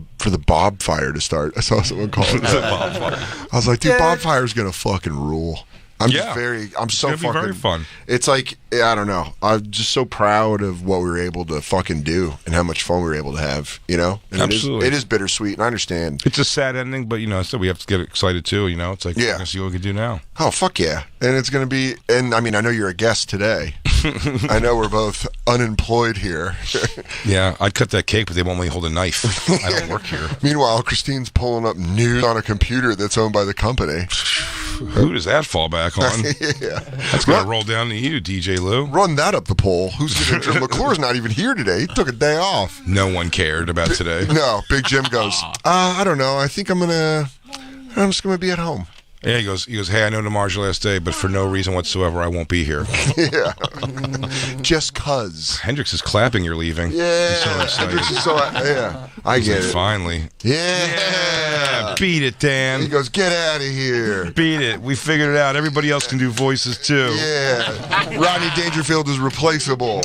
Bonfire to start. I saw someone call it that. I was like, dude, Bonfire's gonna fucking rule. I'm so It's fucking. gonna be very fun. It's like, I don't know. I'm just so proud of what we were able to fucking do and how much fun we were able to have. You know, and Absolutely. it is bittersweet, and I understand. It's a sad ending, but so we have to get excited too. You know, it's like, we're gonna see what we can do now. Oh, fuck yeah. And it's going to be, and I mean, I know you're a guest today. I know we're both unemployed here. Yeah, I'd cut that cake, but they won't let me hold a knife. I don't work here. Meanwhile, Christine's pulling up news on a computer that's owned by the company. Who does that fall back on? Yeah. That's going to roll down to you, DJ Lou. Run that up the pole. Who's going to... McClure's not even here today. He took a day off. No one cared about today. No, Big Jim goes, I don't know. I think I'm just going to be at home. Yeah, he goes, hey, I know tomorrow's your last day, but for no reason whatsoever, I won't be here. Yeah. Just cuz. Hendrix is clapping you're leaving. Yeah. He's so excited. Yeah. I He's get like, it. finally. Yeah. Beat it, Dan. He goes, get out of here. Beat it. We figured it out. Everybody else can do voices, too. Yeah. Rodney Dangerfield is replaceable.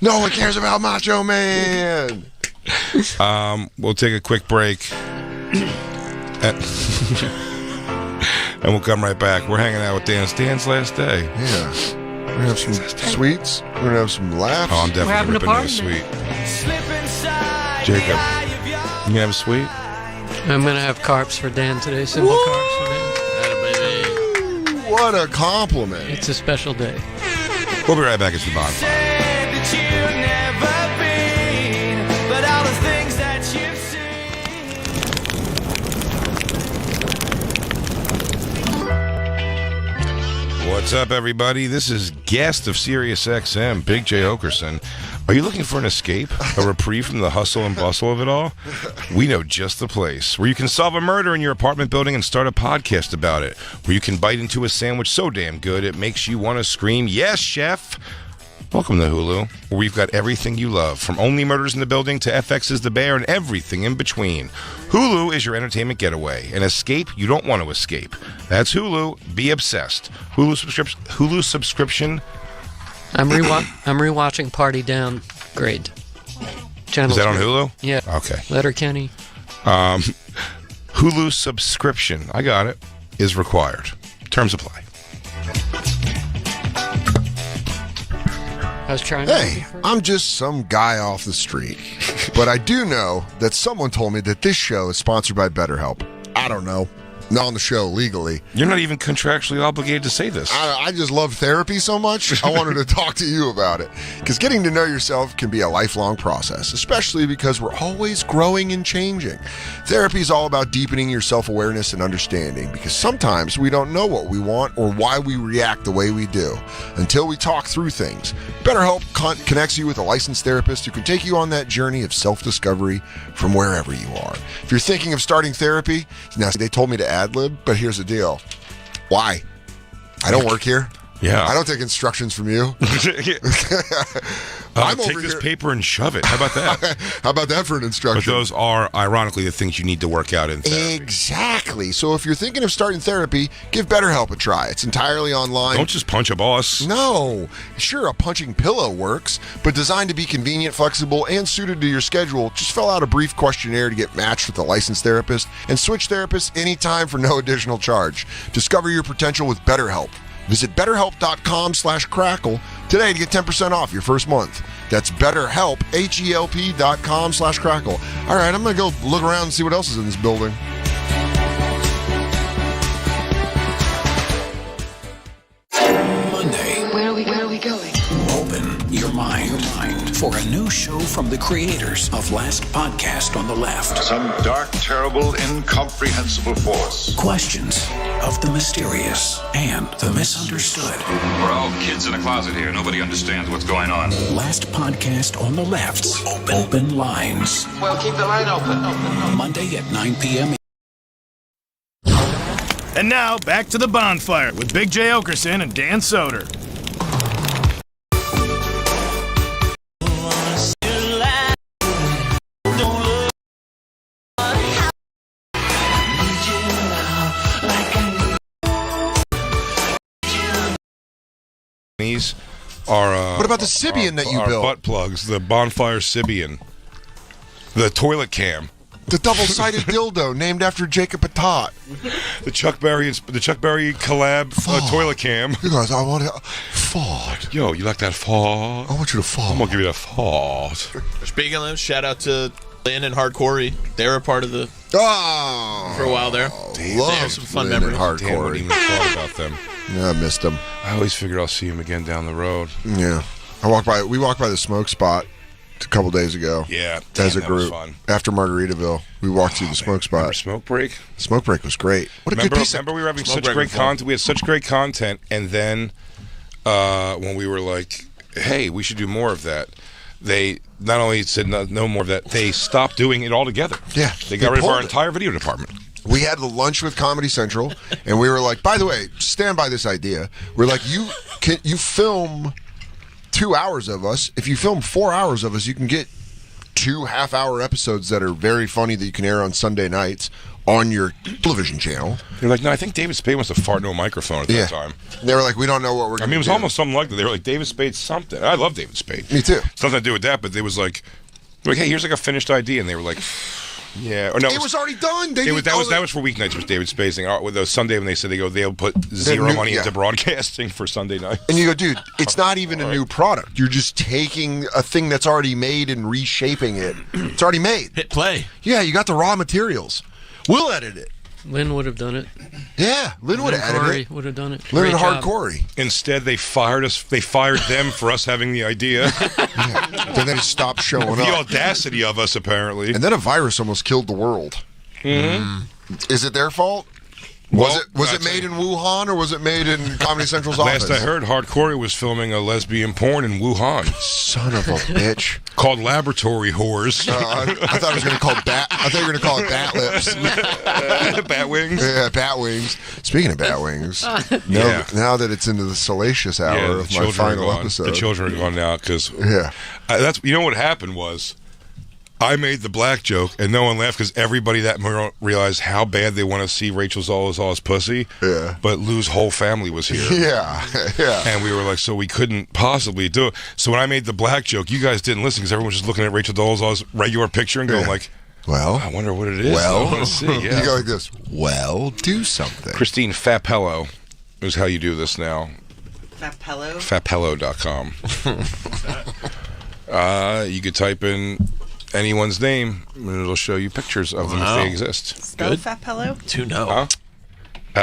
No one cares about Macho Man. We'll take a quick break. And we'll come right back. We're hanging out with Dan. It's Dan's last day. Yeah. We're going to have some sweets. We're going to have some laughs. Oh, I'm definitely ripping into a sweet. Jacob, you going to have a sweet? I'm going to have carbs for Dan today. Simple carbs for Dan. What a compliment. It's a special day. We'll be right back. It's the Bonfire. What's up, everybody? This is guest of Sirius XM, Big J. Okerson. Are you looking for an escape? A reprieve from the hustle and bustle of it all? We know just the place where you can solve a murder in your apartment building and start a podcast about it. Where you can bite into a sandwich so damn good it makes you want to scream, "Yes, chef!" Welcome to Hulu, where we've got everything you love, from Only Murders in the Building to FX's The Bear and everything in between. Hulu is your entertainment getaway, an escape you don't want to escape. That's Hulu. Be obsessed. Hulu subscription. I'm rewatching Party Down. Great. Is that on Hulu? Yeah. Okay. Letterkenny. Hulu subscription, I got it, is required. Terms apply. I was trying Hey, I'm just some guy off the street. But I do know that someone told me that this show is sponsored by BetterHelp. I don't know. Not on the show legally. You're not even contractually obligated to say this. I just love therapy so much, I wanted to talk to you about it. Because getting to know yourself can be a lifelong process, especially because we're always growing and changing. Therapy is all about deepening your self-awareness and understanding, because sometimes we don't know what we want or why we react the way we do until we talk through things. BetterHelp connects you with a licensed therapist who can take you on that journey of self-discovery from wherever you are. If you're thinking of starting therapy, now they told me to ad-lib, but here's the deal. Why? I don't work here. Yeah. I don't take instructions from you. Take this paper and shove it. How about that? How about that for an instruction? But those are, ironically, the things you need to work out in therapy. Exactly. So if you're thinking of starting therapy, give BetterHelp a try. It's entirely online. Don't just punch a boss. No. Sure, a punching pillow works, but designed to be convenient, flexible, and suited to your schedule. Just fill out a brief questionnaire to get matched with a licensed therapist and switch therapists anytime for no additional charge. Discover your potential with BetterHelp. Visit BetterHelp.com/crackle today to get 10% off your first month. That's BetterHelp, HELP.com/crackle. All right, I'm going to go look around and see what else is in this building. Monday. Where are we going? Open your mind for a new show from the creators of Last Podcast on the Left. Some dark, terrible, incomprehensible force. Questions of the mysterious and the misunderstood. We're all kids in a closet here. Nobody understands what's going on. Last Podcast on the Left's Open Lines. Well, keep the line open. Monday at 9 p.m. And now, back to the Bonfire with Big J. Okerson and Dan Soder. These are what about the Sibian that you built? Butt plugs, the Bonfire Sibian, the toilet cam, the double-sided dildo named after Jacob Patat, the Chuck Berry collab toilet cam. You guys, I want to fart. Yo, you like that fart? I want you to fart. I'm gonna give you that fart. Speaking of them, shout out to Lynn and Hardcore. They were part of the for a while there. They have some fun memories. Damn, I wouldn't even thought about them. Yeah, I missed them. I always figured I'll see him again down the road. Yeah, we walked by the smoke spot a couple days ago. Yeah, as a that group. was fun. After Margaritaville, we walked through the smoke spot. Remember Smoke Break? Smoke Break was great. What a good piece. Remember we were having Smoke such Break great was fun. content. We had such great content, and then when we were like, "Hey, we should do more of that," they not only said no more of that, they stopped doing it altogether. Yeah, they got rid of our pulled it. entire video department. We had the lunch with Comedy Central, and we were like, by the way, stand by this idea. We're like, you film 2 hours of us. If you film 4 hours of us, you can get 2 half-hour episodes that are very funny that you can air on Sunday nights on your television channel. They're like, no, I think David Spade wants to fart into a microphone at that time. They were like, we don't know what we're going to do. I mean, it was almost something like that. They were like, David Spade's something. I love David Spade. Me too. It's nothing to do with that, but they was like, hey, here's like a finished idea, and they were like, yeah, or no, it was already done. That was for weeknights with David Spade thing. With the Sunday when they said they'll put zero money into broadcasting for Sunday night. And you go, dude, it's not even a new product. You're just taking a thing that's already made and reshaping it. It's already made. Hit play. Yeah, you got the raw materials. We'll edit it. Lynn would have done it. Yeah, Lynn would have edited it. Would have done it. Lynn and Great job. Hardcore. Instead, they fired us. They fired them for us having the idea. Then they just stopped showing the up. audacity of us, apparently. And then a virus almost killed the world. Mm-hmm. Is it their fault? Was it made in Wuhan or was it made in Comedy Central's office? Last I heard, Hardcore was filming a lesbian porn in Wuhan. Son of a bitch. Called Laboratory Whores. I thought it was going to call bat. I thought you were going to call it Bat Lips. Bat Wings. Yeah, Bat Wings. Speaking of Bat Wings, now that it's into the salacious hour of my final episode, the children are gone now because that's what happened was. I made the black joke, and no one laughed because everybody that realized how bad they want to see Rachel Zolazal's pussy. Yeah. But Lou's whole family was here. Yeah. And we were like, so we couldn't possibly do it. So when I made the black joke, you guys didn't listen because everyone was just looking at Rachel Zolazal's regular picture and going like, well, I wonder what it is. Well, I want to see. Yeah. You go like this. Well, do something. Christine Fapello is how you do this now. Fapello? Fapello.com. You could type in anyone's name, and it'll show you pictures of them if they exist. Spell Fapello? To know. Huh?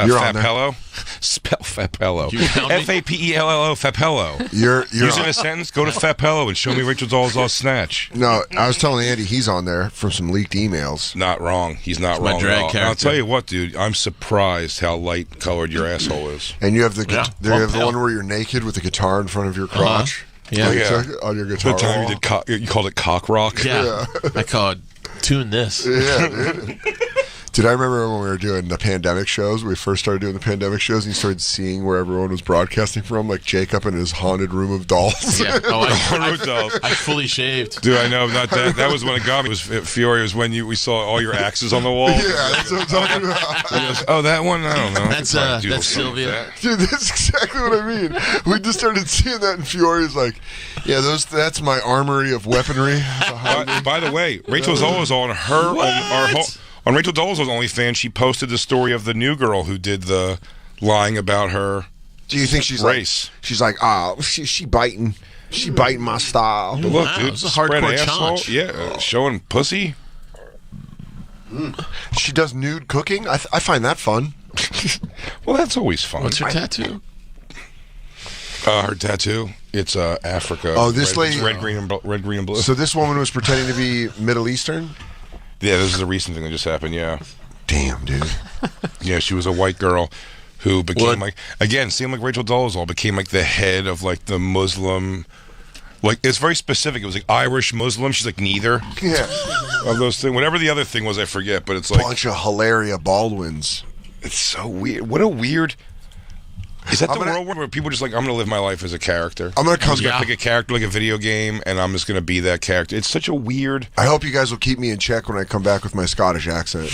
You're on Fapello? Spell Fapello. Fapello, Fapello. You're Using a sentence, go to Fapello and show me Rachel Dolezal's snatch. No, I was telling Andy he's on there from some leaked emails. Not wrong. He's not wrong at all. I'll tell you what, dude. I'm surprised how light-colored your asshole is. And you have the the one where you're naked with the guitar in front of your crotch. Yeah, on your guitar. The time you called it cock rock. Yeah. I call it tune this. Yeah, dude. Dude, I remember when we were doing the pandemic shows, we first started doing the pandemic shows, and you started seeing where everyone was broadcasting from, like Jacob in his haunted room of dolls. Yeah. I fully shaved. Dude, I know. Not that. That was when it got me. It was Fiore. It was when we saw all your axes on the wall. Yeah, that's what I'm talking about. He goes, oh, that one? I don't know. That's Sylvia. Dude, that's exactly what I mean. We just started seeing that, and Fiore's like, yeah, that's my armory of weaponry. By the way, Rachel Zola's on her on Rachel Dolezal's OnlyFans. She posted the story of the new girl who did the lying about her. Do you think she's race? She's like, she biting my style. But look, Wow, dude, it's a spread hardcore asshole. challenge. Yeah, showing pussy. She does nude cooking. I find that fun. Well, that's always fun. What's her tattoo? Her tattoo. It's Africa. Oh, this lady. Red, green, and blue. So this woman was pretending to be Middle Eastern. Yeah, this is a recent thing that just happened. Yeah. Damn, dude. Yeah, she was a white girl who became seemed like Rachel Dolezal became like the head of like the Muslim. Like it's very specific. It was like Irish Muslim. She's like neither. Yeah. Of those things. Whatever the other thing was, I forget. But it's like bunch of Hilaria Baldwins. It's so weird. What a weird. Is that world where people just like, I'm going to live my life as a character? I'm going to come pick a character like a video game, and I'm just going to be that character. It's such a weird. I hope you guys will keep me in check when I come back with my Scottish accent.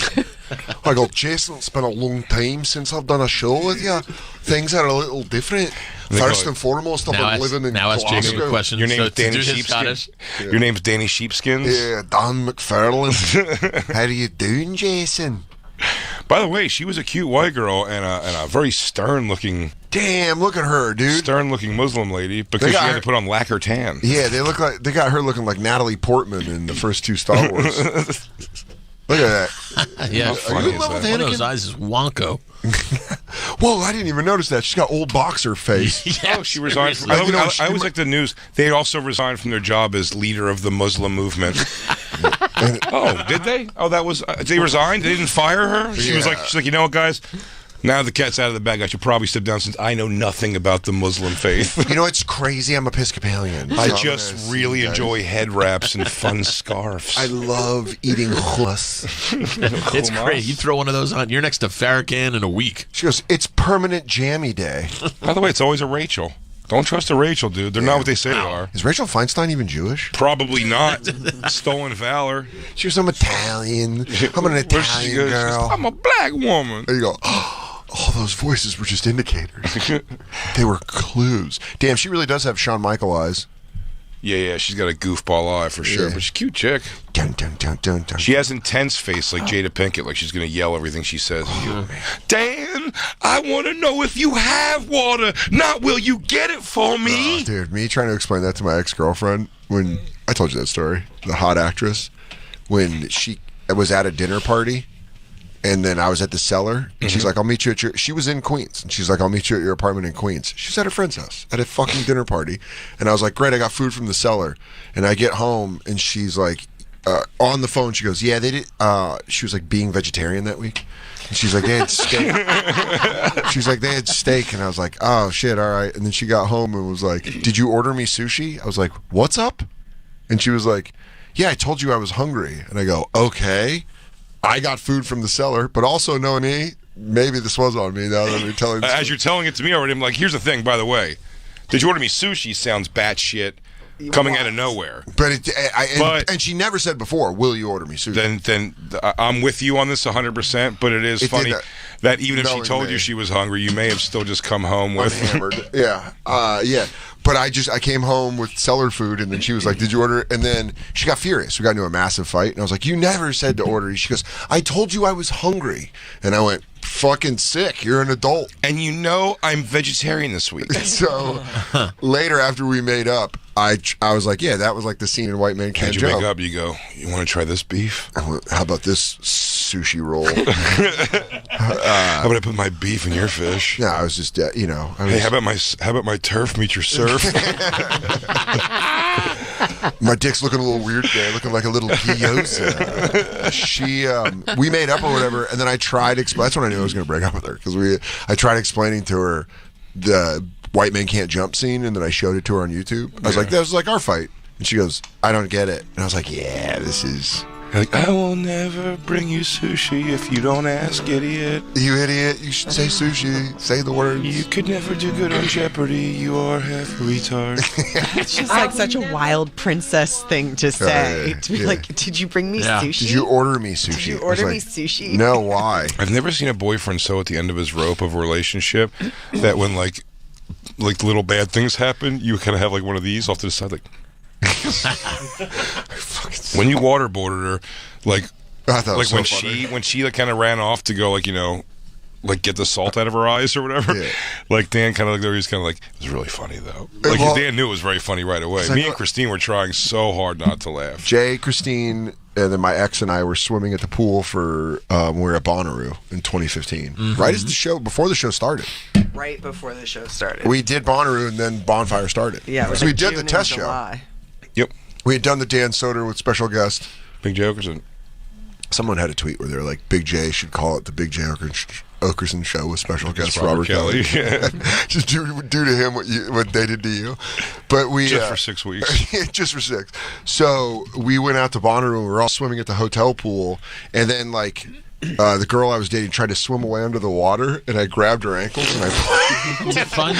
I go, Jason, it's been a long time since I've done a show with you. Things are a little different. First and foremost, I've been living in Glasgow. Now ask Jacob a question. Your name's Danny Sheepskin. Your name's Danny Sheepskins? Yeah, Dan McFarlane. How are you doing, Jason? By the way, she was a cute white girl and a very stern-looking. Damn, look at her, dude. Stern-looking Muslim lady because she had to put on lacquer tan. Yeah, they got her looking like Natalie Portman in the first two Star Wars. Look at that. Yeah, how funny is that? One of those eyes is Wonko. Whoa, I didn't even notice that. She's got old boxer face. Yeah, she resigned. I always like the news. They also resigned from their job as leader of the Muslim movement. Oh, did they? Oh, that was they resigned. They didn't fire her. She's like, you know what, guys? Now the cat's out of the bag. I should probably step down since I know nothing about the Muslim faith. You know, it's crazy. I'm Episcopalian. I just really enjoy head wraps and fun scarves. I love eating hummus. It's great. You throw one of those on, you're next to Farrakhan in a week. She goes, it's permanent jammy day. By the way, it's always a Rachel. Don't trust a Rachel, dude. They're not what they say they are. Is Rachel Feinstein even Jewish? Probably not. Stolen valor. She was, I'm Italian. I'm an Italian girl. I'm a black woman. There you go. All those voices were just indicators. They were clues. Damn, she really does have Shawn Michael eyes. Yeah, she's got a goofball eye for sure, but she's a cute chick. Dun, dun, dun, dun, dun. She has intense face like Jada Pinkett, like she's going to yell everything she says. Dan, I want to know if you have water, not will you get it for me? Dude, me trying to explain that to my ex-girlfriend when, I told you that story, the hot actress, when she was at a dinner party. And then I was at the cellar, and she's like, I'll meet you at she was in Queens, and she's like, I'll meet you at your apartment in Queens. She's at her friend's house, at a fucking dinner party. And I was like, great, I got food from the cellar. And I get home, and she's like, on the phone, she goes, yeah, they did. She was like being vegetarian that week. And she's like, they had steak. She's like, they had steak. And I was like, oh, shit, all right. And then she got home and was like, did you order me sushi? I was like, what's up? And she was like, yeah, I told you I was hungry. And I go, okay. I got food from the cellar, but also knowing maybe this was on me now that you're telling As you're telling it to me already, I'm like, here's the thing, by the way. Did you order me sushi? Sounds batshit coming out of nowhere. But and she never said before, will you order me sushi? Then I'm with you on this 100%, but it is funny that even if she told you she was hungry, you may have still just come home with... hammered. Yeah. Yeah. But I came home with cellar food, and then she was like, did you order? And then she got furious. We got into a massive fight, and I was like, you never said to order. She goes, I told you I was hungry. And I went, fucking sick. You're an adult. And you know I'm vegetarian this week. So later, after we made up, I was like, yeah, that was like the scene in White Man Can't Jump. You make up, you go, you want to try this beef? I went, how about this sushi roll? How about I put my beef in your fish? No, I was just, hey, how about my turf meet your surf? My dick's looking a little weird today, looking like a little gyoza. We made up or whatever, and then I tried to explain. That's when I knew I was going to break up with her, because I tried explaining to her the White Man Can't Jump scene, and then I showed it to her on YouTube. I was like, that was like our fight. And she goes, I don't get it. And I was like, yeah, this is... Like, I will never bring you sushi if you don't ask, idiot. You idiot. You should say sushi. Say the words. You could never do good on Jeopardy. You are half a retard. It's just like such a wild princess thing to say. To be like, did you bring me sushi? Did you order me sushi? Did you order me sushi? No, why? I've never seen a boyfriend so at the end of his rope of a relationship that when, like little bad things happen, you kind of have, like, one of these off to the side, like... When you waterboarded her, like when she like kind of ran off to go, like, like get the salt out of her eyes or whatever. Yeah. Like Dan kind of looked there, he was kind of like, it was really funny though. Like Dan knew it was very funny right away. Me and Christine were trying so hard not to laugh. Jay, Christine, and then my ex and I were swimming at the pool for we were at Bonnaroo in 2015, right as before the show started. Right before the show started, we did Bonnaroo, and then Bonfire started. Yeah, so we did the test show. Yep. We had done the Dan Soder with special guest Big J Okerson. Someone had a tweet where they were like, Big J should call it the Big J Okerson show with special guest Robert Kelly. Yeah. Just do to him what they did to you. But we just for 6 weeks. Just for 6. So we went out to Bonnaroo, and we were all swimming at the hotel pool, and then like the girl I was dating tried to swim away under the water, and I grabbed her ankles, and it's a fun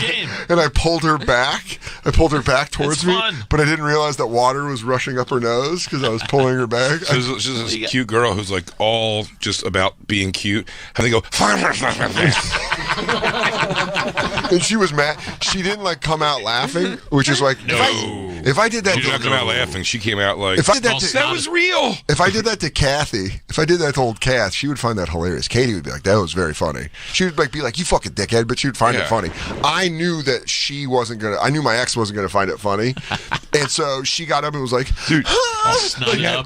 game. And I pulled her back. I pulled her back towards me, but I didn't realize that water was rushing up her nose because I was pulling her back. She's this cute girl who's like all just about being cute, and they go, and she was mad. She didn't like come out laughing, which is like, if I did that, she did not come out laughing. She came out like, if I did that was real. If I did that to Kathy, if I did that to old Kath, she would find that hilarious. Katie would be like, that was very funny. She would like be like, you fucking dickhead, but she would find it funny. I knew that she wasn't gonna. I knew my ex wasn't gonna find it funny, and so she got up and was like, dude,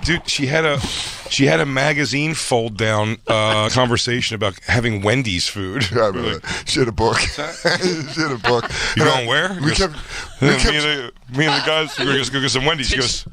dude, she had a magazine fold down conversation about having Wendy's food. Yeah, I remember that. She had a book. She had a book. You going where? Me and the guys, we're going to go get some Wendy's. She goes,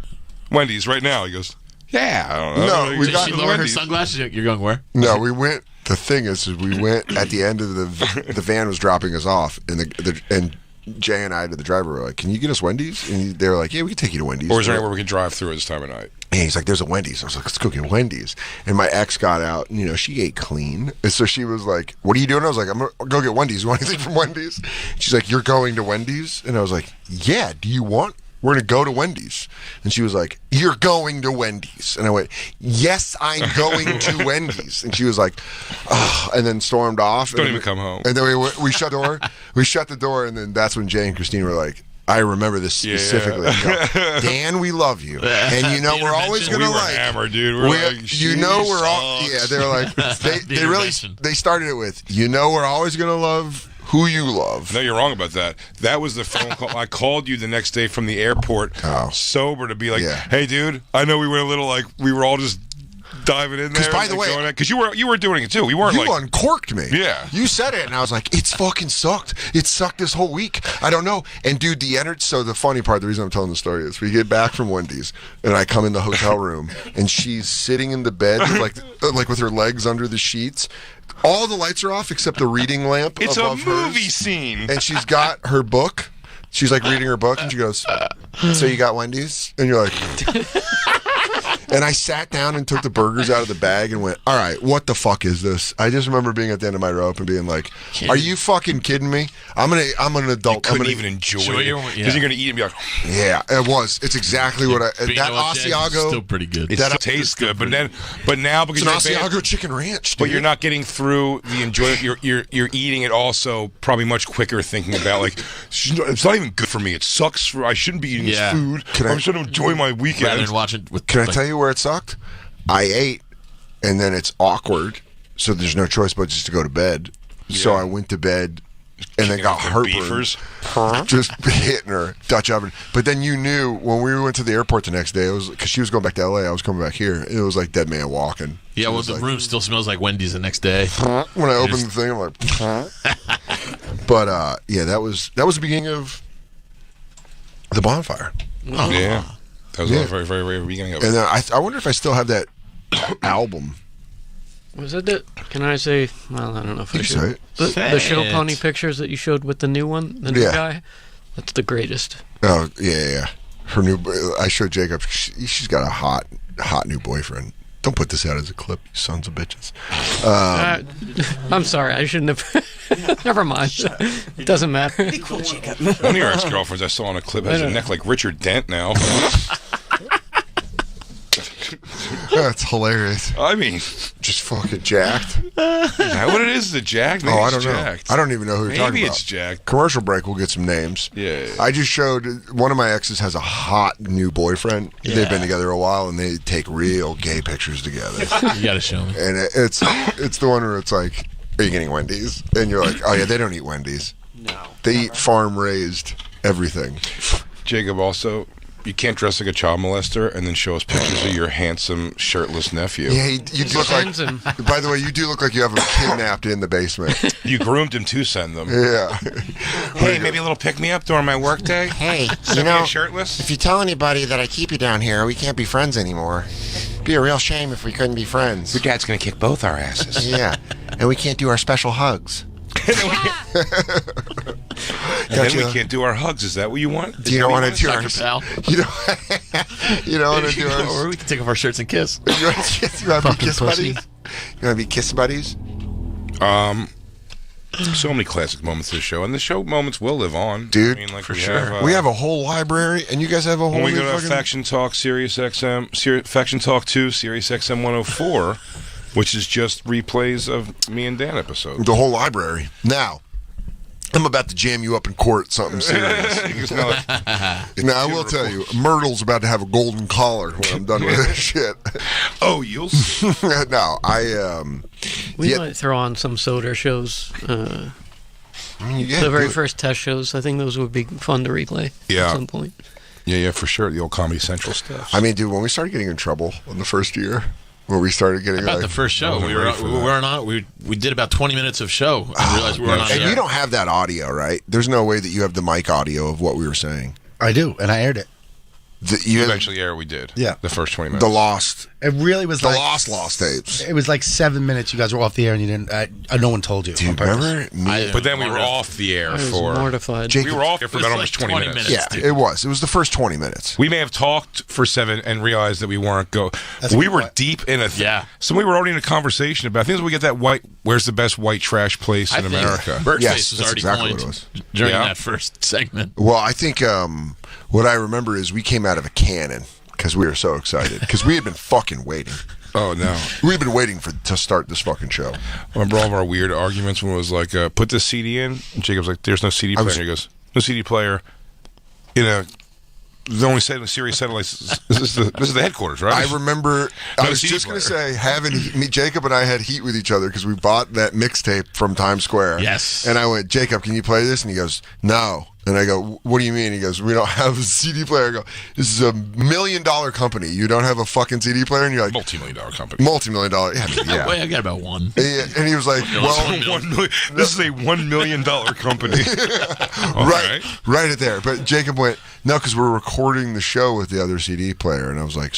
Wendy's right now. He goes, yeah, I don't know. No, she lowered her sunglasses. You're going where? No, we went. The thing is we went at the end of the van was dropping us off, and Jay and I to the driver were like, "Can you get us Wendy's?" And they were like, "Yeah, we can take you to Wendy's." Or is there anywhere we can drive through at this time of night? And he's like, "There's a Wendy's." I was like, "Let's go get Wendy's." And my ex got out, and she ate clean, and so she was like, "What are you doing?" I was like, "I'm gonna go get Wendy's. You want anything from Wendy's?" She's like, "You're going to Wendy's?" And I was like, "Yeah. Do you want?" We're going to go to Wendy's. And she was like, you're going to Wendy's. And I went, yes, I'm going to Wendy's. And she was like, oh, and then stormed off. Don't even come home. And then we shut the door. We shut the door, and then that's when Jay and Christine were like, I remember this specifically. Yeah. Dan, we love you. And we're always going to like. Hammered, dude. We're we're all. Yeah, they're like, they started it with, we're always going to love who you love. No, you're wrong about that. That was the phone call. I called you the next day from the airport, sober, to be like, hey, dude, I know we went a little like, we were all just diving in there. Because by the way, because you were doing it too. We weren't. You uncorked me. Yeah. You said it, and I was like, it's fucking sucked. It sucked this whole week. I don't know. And dude, the energy. So the funny part, the reason I'm telling the story is, we get back from Wendy's, and I come in the hotel room, and she's sitting in the bed, like with her legs under the sheets. All the lights are off except the reading lamp. It's above a movie hers. scene. And she's got her book. She's like reading her book, and she goes, "So you got Wendy's?" And you're like. And I sat down and took the burgers out of the bag and went, all right, what the fuck is this? I just remember being at the end of my rope and being like, are you fucking kidding me? I'm an adult. You couldn't even enjoy it. Because you're going to eat and be like, yeah, it was. It's exactly what I... That Asiago... Still pretty good. It tastes good, but now because it's an Asiago chicken ranch, dude. But you're not getting through the enjoyment. You're eating it also probably much quicker, thinking about like, it's not even good for me. It sucks. I shouldn't be eating this food. I'm trying to enjoy my weekend. Rather than watch it with... Can I tell you where it sucked? I ate, and then it's awkward, so there's no choice but just to go to bed. Yeah. So I went to bed, and then got heartburn. Just hitting her, Dutch oven. But then you knew when we went to the airport the next day, it was because she was going back to LA, I was coming back here. It was like dead man walking. Yeah, well, the room still smells like Wendy's the next day. When I opened the thing, I'm like, but yeah, that was the beginning of the Bonfire. Oh. Yeah. That was the very, very, very beginning of it. And then I wonder if I still have that album. Was it the... Can I say... Well, I don't know if I should. The show pony pictures that you showed with the new one, the new guy? That's the greatest. Oh, yeah. Her new... I showed Jacob. She's got a hot new boyfriend. Don't put this out as a clip, you sons of bitches. I'm sorry. I shouldn't have... Never mind. It doesn't matter. Be cool, Jacob. One of your ex-girlfriends I saw on a clip has a neck like Richard Dent now. That's hilarious. I mean, just fucking jacked. Is that what it is? The jacked? Maybe I don't know. Jacked. I don't even know who you're talking about. Maybe it's jacked. Commercial break. We'll get some names. Yeah. I just showed one of my exes has a hot new boyfriend. Yeah. They've been together a while, and they take real gay pictures together. You got to show me. And it's the one where it's like, are you getting Wendy's? And you're like, oh yeah, they don't eat Wendy's. No. They eat farm raised everything. Jacob, also, you can't dress like a child molester and then show us pictures of your handsome shirtless nephew. Yeah, you do look like. By the way, you do look like you have him kidnapped in the basement. You groomed him to send them. Yeah. Hey, maybe a little pick me up during my work day. Hey, you know, shirtless. If you tell anybody that I keep you down here, we can't be friends anymore. It'd be a real shame if we couldn't be friends. Your dad's gonna kick both our asses. Yeah, and we can't do our special hugs. And then we can't do our hugs. Is that what you want? Do you don't want to do our pal? You don't want to do our... Or we can take off our shirts and kiss. You want to be kiss buddies? You want to be kiss buddies? So many classic moments of the show, and the show moments will live on, dude. I mean, like for sure. We have a whole library, and you guys have a whole. When we go to Faction Talk, Sirius XM, Faction Talk 2, Sirius XM 104, which is just replays of me and Dan episodes. The whole library. Now, I'm about to jam you up in court, something serious. Now, I will tell you, Myrtle's about to have a golden collar when I'm done with this shit. Oh, you'll see. No, we might throw on some Soder shows. The very first test shows. I think those would be fun to replay at some point. Yeah, for sure. The old Comedy Central stuff. I mean, dude, when we started getting in trouble in the first year, where we started getting about the first show, we weren't on. We did about 20 minutes of show and realized we weren't on. And you don't have that audio, right? There's no way that you have the mic audio of what we were saying. I do, and I aired it. You eventually aired. We did. Yeah, the first 20 minutes. The lost. It really was the like lost tapes. It was like 7 minutes. You guys were off the air, and you didn't. No one told you. Do you remember? But then we were off the air for. Mortified. We were off for about almost 20 minutes. Yeah, it was. It was the first 20 minutes. We may have talked for 7 and realized that we weren't we were deep in a. So we were already in a conversation about. I think we get that white. Where's the best white trash place in America? Burt's was already coined during that first segment. Well, I think what I remember is we came out of a cannon because we were so excited because we had been fucking waiting. Oh no, we've been waiting to start this fucking show. Remember all of our weird arguments when it was like, put the CD in, and Jacob's like, "There's no CD player." And he goes, "No CD player." The only Sirius satellites. This is the headquarters, right? I remember. I was just going to say, Jacob and I had heat with each other because we bought that mixtape from Times Square. Yes. And I went, Jacob, can you play this? And he goes, no. And I go, what do you mean? He goes, we don't have a CD player. I go, this is $1 million company. You don't have a fucking CD player? And you're like, multi-million-dollar company. Multi-million-dollar. Yeah. Wait, I got about one. And he was like, well, this is a $1 million company. Right at there. But Jacob went, no, because we're recording the show with the other CD player. And I was like,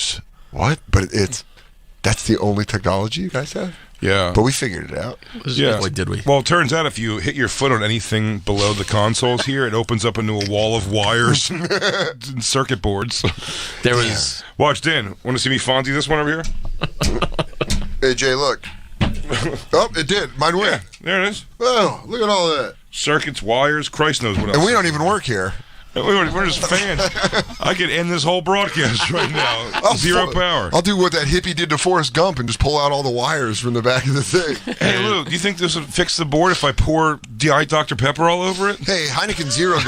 what? But that's the only technology you guys have? Yeah. But we figured it out. Like, did we? Well, it turns out if you hit your foot on anything below the consoles here, it opens up into a wall of wires and circuit boards. There was... Watch, Dan. Want to see me Fonzie this one over here? Hey, Jay, look. Oh, it did. Mine went. Yeah, there it is. Oh, look at all that. Circuits, wires, Christ knows what else. And we don't even work here. We're just fans. I could end this whole broadcast right now. Zero power. I'll do what that hippie did to Forrest Gump and just pull out all the wires from the back of the thing. Hey, Lou, do you think this would fix the board if I pour Diet Dr. Pepper all over it? Hey, Heineken Zero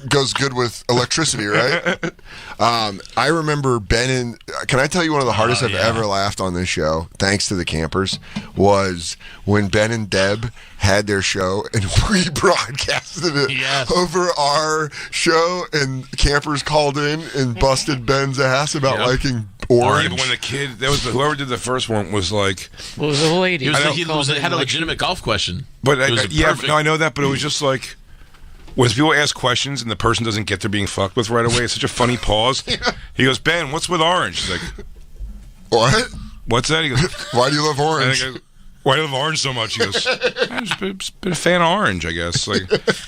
goes good with electricity, right? I remember Ben and... Can I tell you one of the hardest I've ever laughed on this show, thanks to the campers, was when Ben and Deb had their show and we broadcasted it over our show, and campers called in and busted Ben's ass about liking orange. But when the kid, whoever did the first one was like, what was the lady? He had a legitimate golf question. But I know that, but it was just like, when people ask questions and the person doesn't get they're being fucked with right away, it's such a funny pause. He goes, Ben, what's with orange? He's like, what? What's that? He goes, why do you love orange? Why do you love orange so much? He goes, I'm just been a fan of orange, I guess. Like,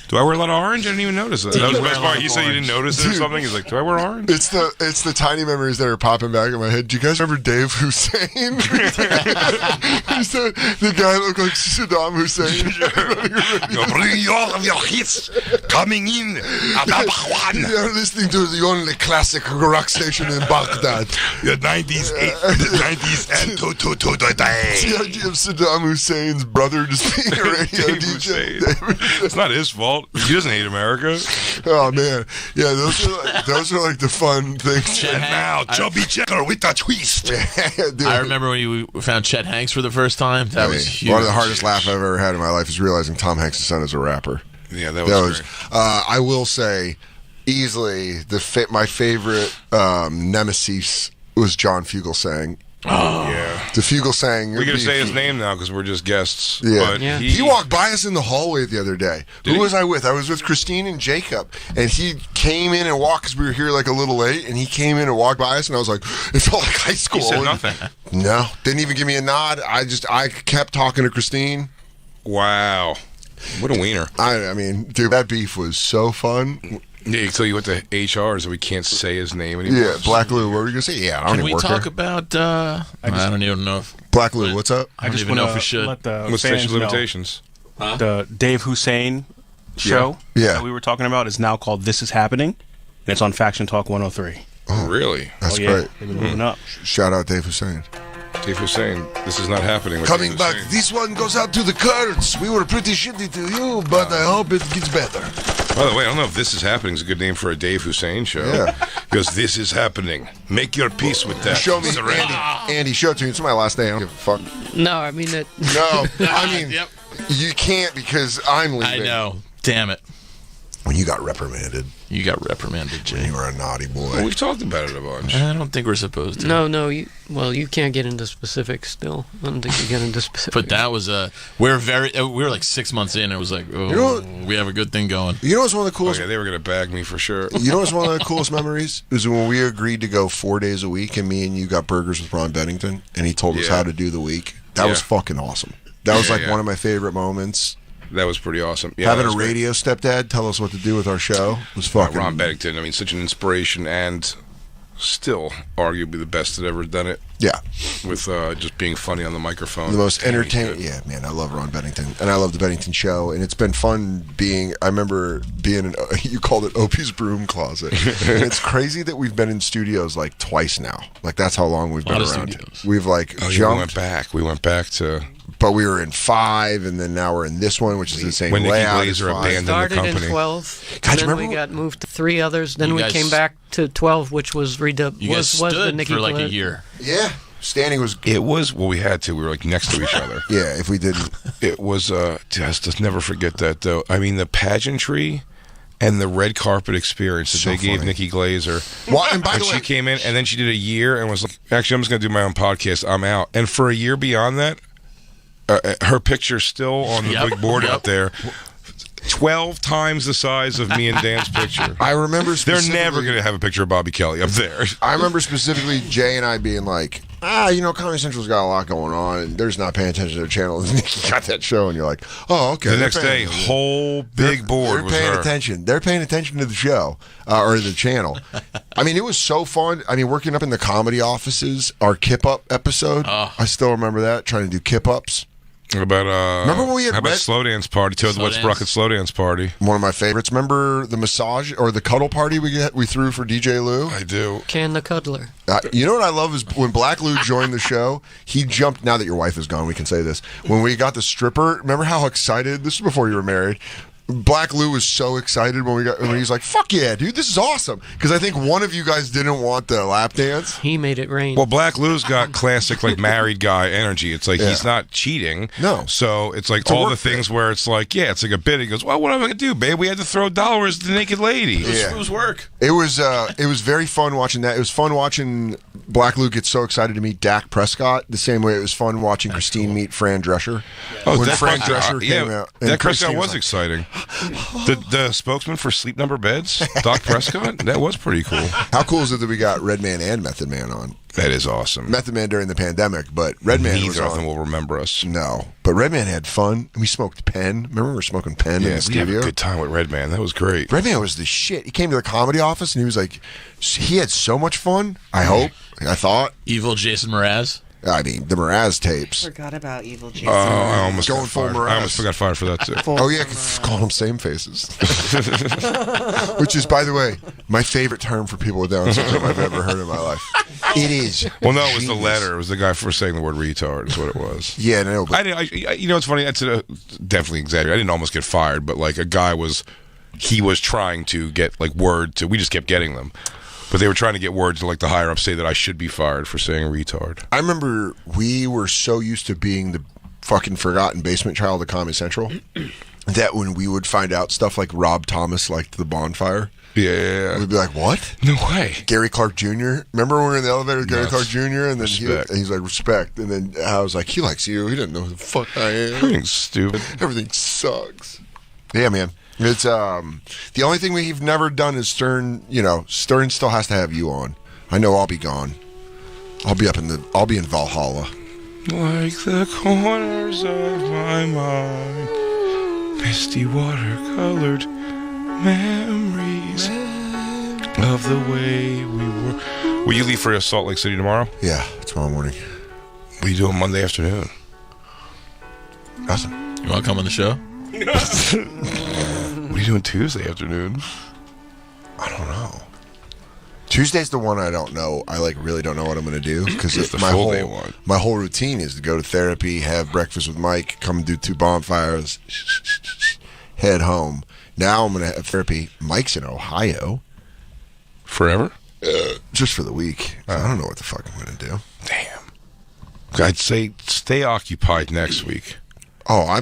do I wear a lot of orange? I didn't even notice it. That was the best part. You said you didn't notice it or something. He's like, do I wear orange? It's the tiny memories that are popping back in my head. Do you guys remember Dave Hussein? He said the guy looked like Saddam Hussein. Bring all of your hits coming in. You're listening to the only classic rock station in Baghdad. The 90s, the 90s, and to the day. The idea of Saddam Hussein's brother just being a radio DJ. It's not his fault. He doesn't hate America. Oh man, yeah, those are like the fun things. And now, Chubby Checker with a twist. I remember when you found Chet Hanks for the first time. That was huge. One of the hardest laughs I've ever had in my life is realizing Tom Hanks' son is a rapper. Yeah, that was great. I will say, easily my favorite nemesis was John Fugelsang. Oh yeah, the Fugelsang. We're gonna say his name now because we're just guests. Yeah, but he walked by us in the hallway the other day. Who was I with? I was with Christine and Jacob, and he came in and walked because we were here like a little late, and he came in and walked by us, and I was like, it felt like high school. He said nothing. No, didn't even give me a nod. I kept talking to Christine. Wow, what a wiener! I mean, dude, that beef was so fun. Yeah, so you went to HR, so we can't say his name anymore. Yeah, Black Lou, what were you going to say? Yeah, I don't Can even we work talk there. about, I don't even know if... Black Lou, what's up? I don't even know if we should. Let the What's fans statute of limitations? Know. The Dave Hussein show that we were talking about is now called This Is Happening, and it's on Faction Talk 103. Oh, really? That's great. They've been moving up. Shout out Dave Hussein. Dave Hussein, this is not happening. Coming back, this one goes out to the Kurds. We were pretty shitty to you, but I hope it gets better. By the way, I don't know if This Is Happening is a good name for a Dave Hussein show. Yeah. Because this is happening. Make your peace with that. Show me, Andy, show it to me. It's my last name. I don't give a fuck. No, I mean it. No, I mean, you can't because I'm leaving. I know. Damn it. When you got reprimanded. You got reprimanded, Jay. You were a naughty boy. Well, we've talked about it a bunch. I don't think we're supposed to. No, you can't get into specifics still. I don't think you get into specifics. But that was we were like 6 months in. It was like, we have a good thing going. You know what's one of the coolest? Okay, they were gonna bag me for sure. You know what's one of the coolest memories is when we agreed to go 4 days a week, and me and you got burgers with Ron Bennington, and he told us how to do the week. That was fucking awesome. That was like one of my favorite moments. That was pretty awesome. Yeah, having a radio stepdad tell us what to do with our show was fucking... Ron Bennington, I mean, such an inspiration and still arguably the best that ever done it. Yeah. With just being funny on the microphone. The most entertaining... Yeah, man, I love Ron Bennington. And I love the Bennington Show. And it's been fun being... I remember being in... You called it Opie's broom closet. And it's crazy that we've been in studios like twice now. Like, that's how long we've been around. Studios. We've like jumped. Yeah, we went back to... But we were in 5, and then now we're in this one, which is the same layout. When Glazer abandoned started the company. In 12, God, and then we got moved to 3 others. Then we came back to 12, which was redubbed. You guys stood for like a year. Yeah. Standing was... It was... Well, we had to. We were like next to each other. Yeah, if we didn't... It was... Just never forget that, though. I mean, the pageantry and the red carpet experience that they gave Nikki Glazer. Well, and by the way, she came in, and then she did a year and was like, actually, I'm just going to do my own podcast. I'm out. And for a year beyond that, her picture's still on the big board out there. 12 times the size of me and Dan's picture. I remember they're never going to have a picture of Bobby Kelly up there. I remember specifically Jay and I being like, Comedy Central's got a lot going on, and they're just not paying attention to their channel. And Nikki got that show, and you're like, oh, okay. The next day, whole big board was paying her. attention. They're paying attention to the show, or the channel. I mean, it was so fun. I mean, working up in the comedy offices, our Kip Up episode, I still remember that, trying to do Kip Ups. Remember when we had Slow Dance Party? Toad the Wet Sprocket Slow Dance Party. One of my favorites. Remember the massage or the cuddle party we threw for DJ Lou? I do. Can the Cuddler. You know what I love is when Black Lou joined the show, he jumped. Now that your wife is gone, we can say this. When we got the stripper, remember how excited? This was before you were married. Black Lou was so excited when he was like, "Fuck yeah, dude, this is awesome!" Because I think one of you guys didn't want the lap dance. He made it rain. Well, Black Lou's got classic like married guy energy. It's like he's not cheating. No. So it's like all the things where it's like, it's like a bit. He goes, "Well, what am I gonna do, babe? We had to throw dollars to the naked lady." It was work. It was very fun watching that. It was fun watching Black Lou get so excited to meet Dak Prescott. The same way it was fun watching Christine meet Fran Drescher. Oh, when Fran Drescher came out, Dak Prescott was exciting. The spokesman for Sleep Number Beds, Doc Prescott, that was pretty cool. How cool is it that we got Redman and Method Man on? That is awesome. Method Man during the pandemic, but Redman was on. Neither of them will remember us. No, but Redman had fun. We smoked pen. Remember we were smoking pen in the studio? We had a good time with Redman. That was great. Redman was the shit. He came to the comedy office and he was like, he had so much fun. I thought. Evil Jason Mraz. I mean, the Mraz tapes. Forgot about Evil Jason. I almost going got full fired. Mraz. I almost got fired for that too. Call them same faces. Which is, by the way, my favorite term for people with Down syndrome I've ever heard in my life. It is. Well, no, it was the letter. It was the guy for saying the word retard. Is what it was. Yeah, no. But you know, it's funny. That's definitely exaggerated. I didn't almost get fired, but like a guy was trying to get like word to. We just kept getting them. But they were trying to get word to like the higher ups say that I should be fired for saying retard. I remember we were so used to being the fucking forgotten basement child of Comedy Central that when we would find out stuff like Rob Thomas liked the Bonfire, we'd be like, "What? No way!" Gary Clark Jr. Remember when we were in the elevator with Gary Clark Jr. and then he's like, "Respect," and then I was like, "He likes you. He didn't know who the fuck I am. Everything's stupid. Everything sucks." Yeah, man. It's the only thing we've never done is Stern. You know, Stern still has to have you on. I know I'll be gone. I'll be in Valhalla. Like the corners of my mind, misty watercolored memories of the way we were. Will you leave for Salt Lake City tomorrow? Yeah, tomorrow morning. What are you doing Monday afternoon? Nothing. You want to come on the show? What are you doing Tuesday afternoon? I don't know. Tuesday's the one I don't know. I really don't know what I'm going to do because my whole routine is to go to therapy, have breakfast with Mike, come do 2 bonfires, head home. Now I'm going to have therapy. Mike's in Ohio. Forever? Just for the week. I don't know what the fuck I'm going to do. Damn. I'd say stay occupied next week. Oh,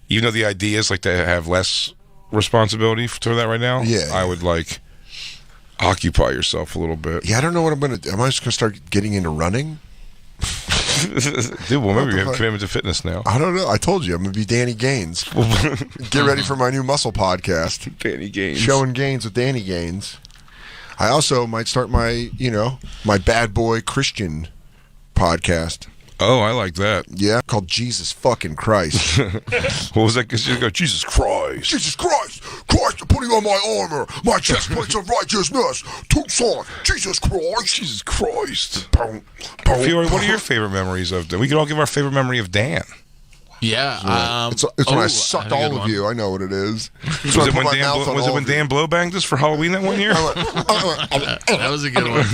even though the idea is like to have less responsibility for that right now. Yeah. I would like occupy yourself a little bit. Yeah, I don't know what I'm going to do. Am I just going to start getting into running? Dude, well, maybe you have a commitment to fitness now. I don't know. I told you, I'm going to be Danny Gaines. Get ready for my new muscle podcast. Danny Gaines. Showing Gaines with Danny Gaines. I also might start my bad boy Christian podcast. Oh, I like that. Yeah, called Jesus fucking Christ. What was that? Because you go, Jesus Christ. Jesus Christ. Christ, putting on my armor. My chest plates of righteousness. Tucson. Jesus Christ. Jesus Christ. Fiore, what are your favorite memories of Dan? We could all give our favorite memory of Dan. Yeah. It's when I sucked all of you. I know what it is. Was it when Dan Blow banged us for Halloween that one year? That was a good one.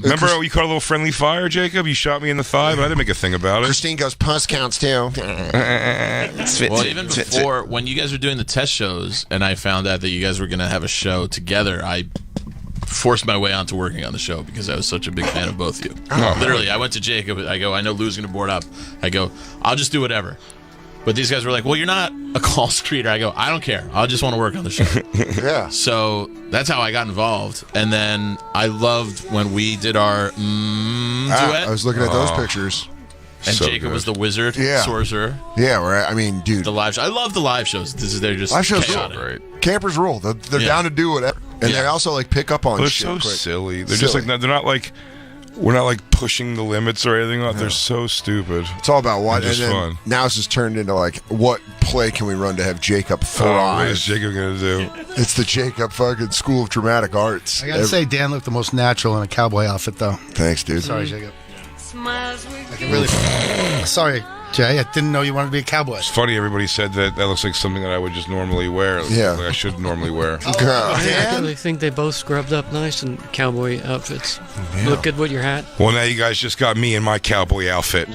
Remember we caught a little friendly fire, Jacob? You shot me in the thigh, but I didn't make a thing about it. Christine goes, puss counts too. Well, even before, when you guys were doing the test shows, and I found out that you guys were going to have a show together, I forced my way onto working on the show because I was such a big fan of both of you. Literally, I went to Jacob. I go, I know Lou's going to board up. I go, I'll just do whatever. But these guys were like, well, you're not a call screener. I go, I don't care. I just want to work on the show. Yeah. So that's how I got involved. And then I loved when we did our duet. I was looking at those pictures. And So Jacob good. was the wizard, Yeah. sorcerer. Yeah, right. I mean, dude. The live show. I love the live shows. They're just Live shows chaotic. rule. Campers rule. They're Yeah. down to do whatever. And they also like pick up on They're shit so quick. silly. They're just like, they're not like, we're not like pushing the limits or anything. They're so stupid. It's all about what. They're just and then fun. now it's just turned into like, what play can we run to have Jacob What thrive? is Jacob going to do? It's the Jacob fucking School of Dramatic Arts. I gotta say, Dan looked the most natural in a cowboy outfit, though. Thanks, dude. Sorry, Jacob. Sorry, Jay. I didn't know you wanted to be a cowboy. It's funny, everybody said that looks like something that I would just normally wear. Yeah. Like I should normally wear. I actually think they both scrubbed up nice in cowboy outfits. Look good with your hat. Well, now you guys just got me in my cowboy outfit.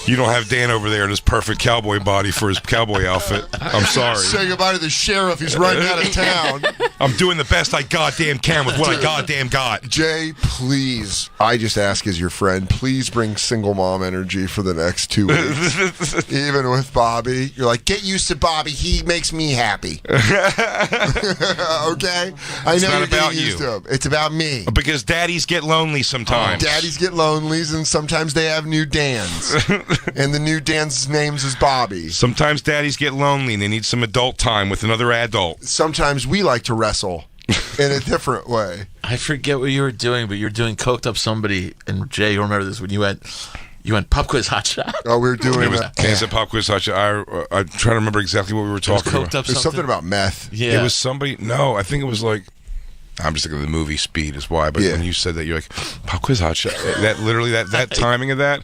You don't have Dan over there in his perfect cowboy body for his cowboy outfit. I'm sorry. Say goodbye to the sheriff. He's running out of town. I'm doing the best I goddamn can with what I goddamn got. Jay, please. I just ask as your friend, please bring single mom energy for the next 2 weeks. Even with Bobby. You're like, get used to Bobby. He makes me happy. Okay? I It's know not you're about getting used you. to him. It's about me. Because daddies get lonely sometimes. Daddies get lonelies, and sometimes they have new Dans. And the new Dan's name's is Bobby. Sometimes daddies get lonely and they need some adult time with another adult. Sometimes we like to wrestle in a different way. I forget what you were doing, but you were doing coked up somebody. And Jay, you'll remember this when you went pop quiz hot shot. Oh, we were doing It was Dance at Pop Quiz Hot Shot. I'm trying to remember exactly what we were talking about. Up There's something about meth. Yeah. It was somebody. No, I think it was like. I'm just thinking of the movie Speed is why. But when you said that, you're like Pop Quiz Hot Shot. That literally that timing of that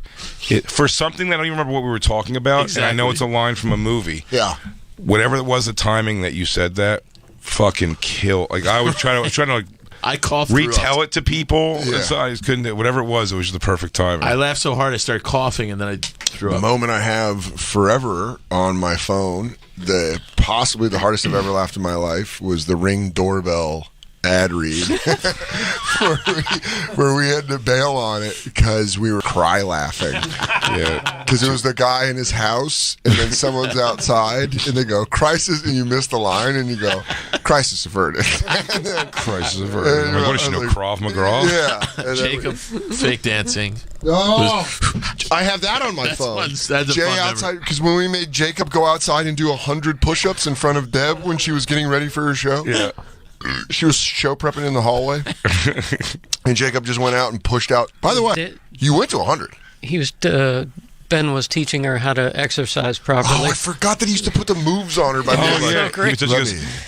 for something that I don't even remember what we were talking about. Exactly. And I know it's a line from a movie. Yeah. Whatever it was, the timing that you said that fucking kill. Like I was trying to like. I coughed. Retell it to people. Yeah. So I just couldn't. Whatever it was just the perfect timing. I laughed so hard I started coughing, and then I threw The up. moment I have forever on my phone, possibly the hardest I've ever laughed in my life, was the Ring doorbell ad read where we had to bail on it because we were cry laughing. Yeah, because it was the guy in his house, and then someone's outside, and they go crisis, and you miss the line, and you go crisis averted. Crisis averted. Like, what does she know? Krav Maga? Yeah. And then Jacob fake dancing. Oh, I have that on my That's phone. fun. That's a Jay fun outside, because when we made Jacob go outside and do 100 push-ups in front of Deb when she was getting ready for her show. Yeah. She was show prepping in the hallway, and Jacob just went out and pushed out. By the way, you went to 100. He was Ben was teaching her how to exercise properly. Oh, I forgot that he used to put the moves on her. By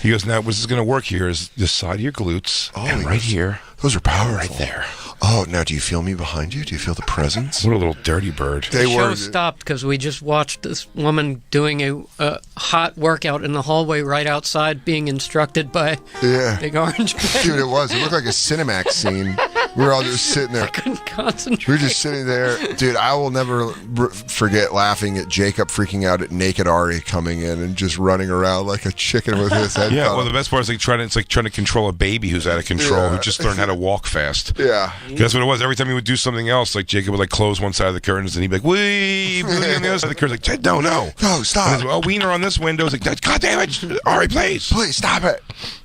He goes, now, this is going to work here is the side of your glutes, and right here. Those are powerful. Right there. Oh, now do you feel me behind you? Do you feel the presence? What a little dirty bird. The show stopped because we just watched this woman doing a hot workout in the hallway right outside, being instructed by Big Orange Ben. Dude, it was. It looked like a Cinemax scene. We were all just sitting there. I couldn't concentrate. We were just sitting there. Dude, I will never forget laughing at Jacob freaking out at naked Ari coming in and just running around like a chicken with his head cut Well, off. the best part is it's like trying to control a baby who's out of control, who just learned how to walk fast. Yeah. That's what it was. Every time he would do something else, like Jacob would like close one side of the curtains and he'd be like, wee, on the other side of the curtains, like, no, stop. And wiener on this window. It's like, God damn it, Ari, please stop it.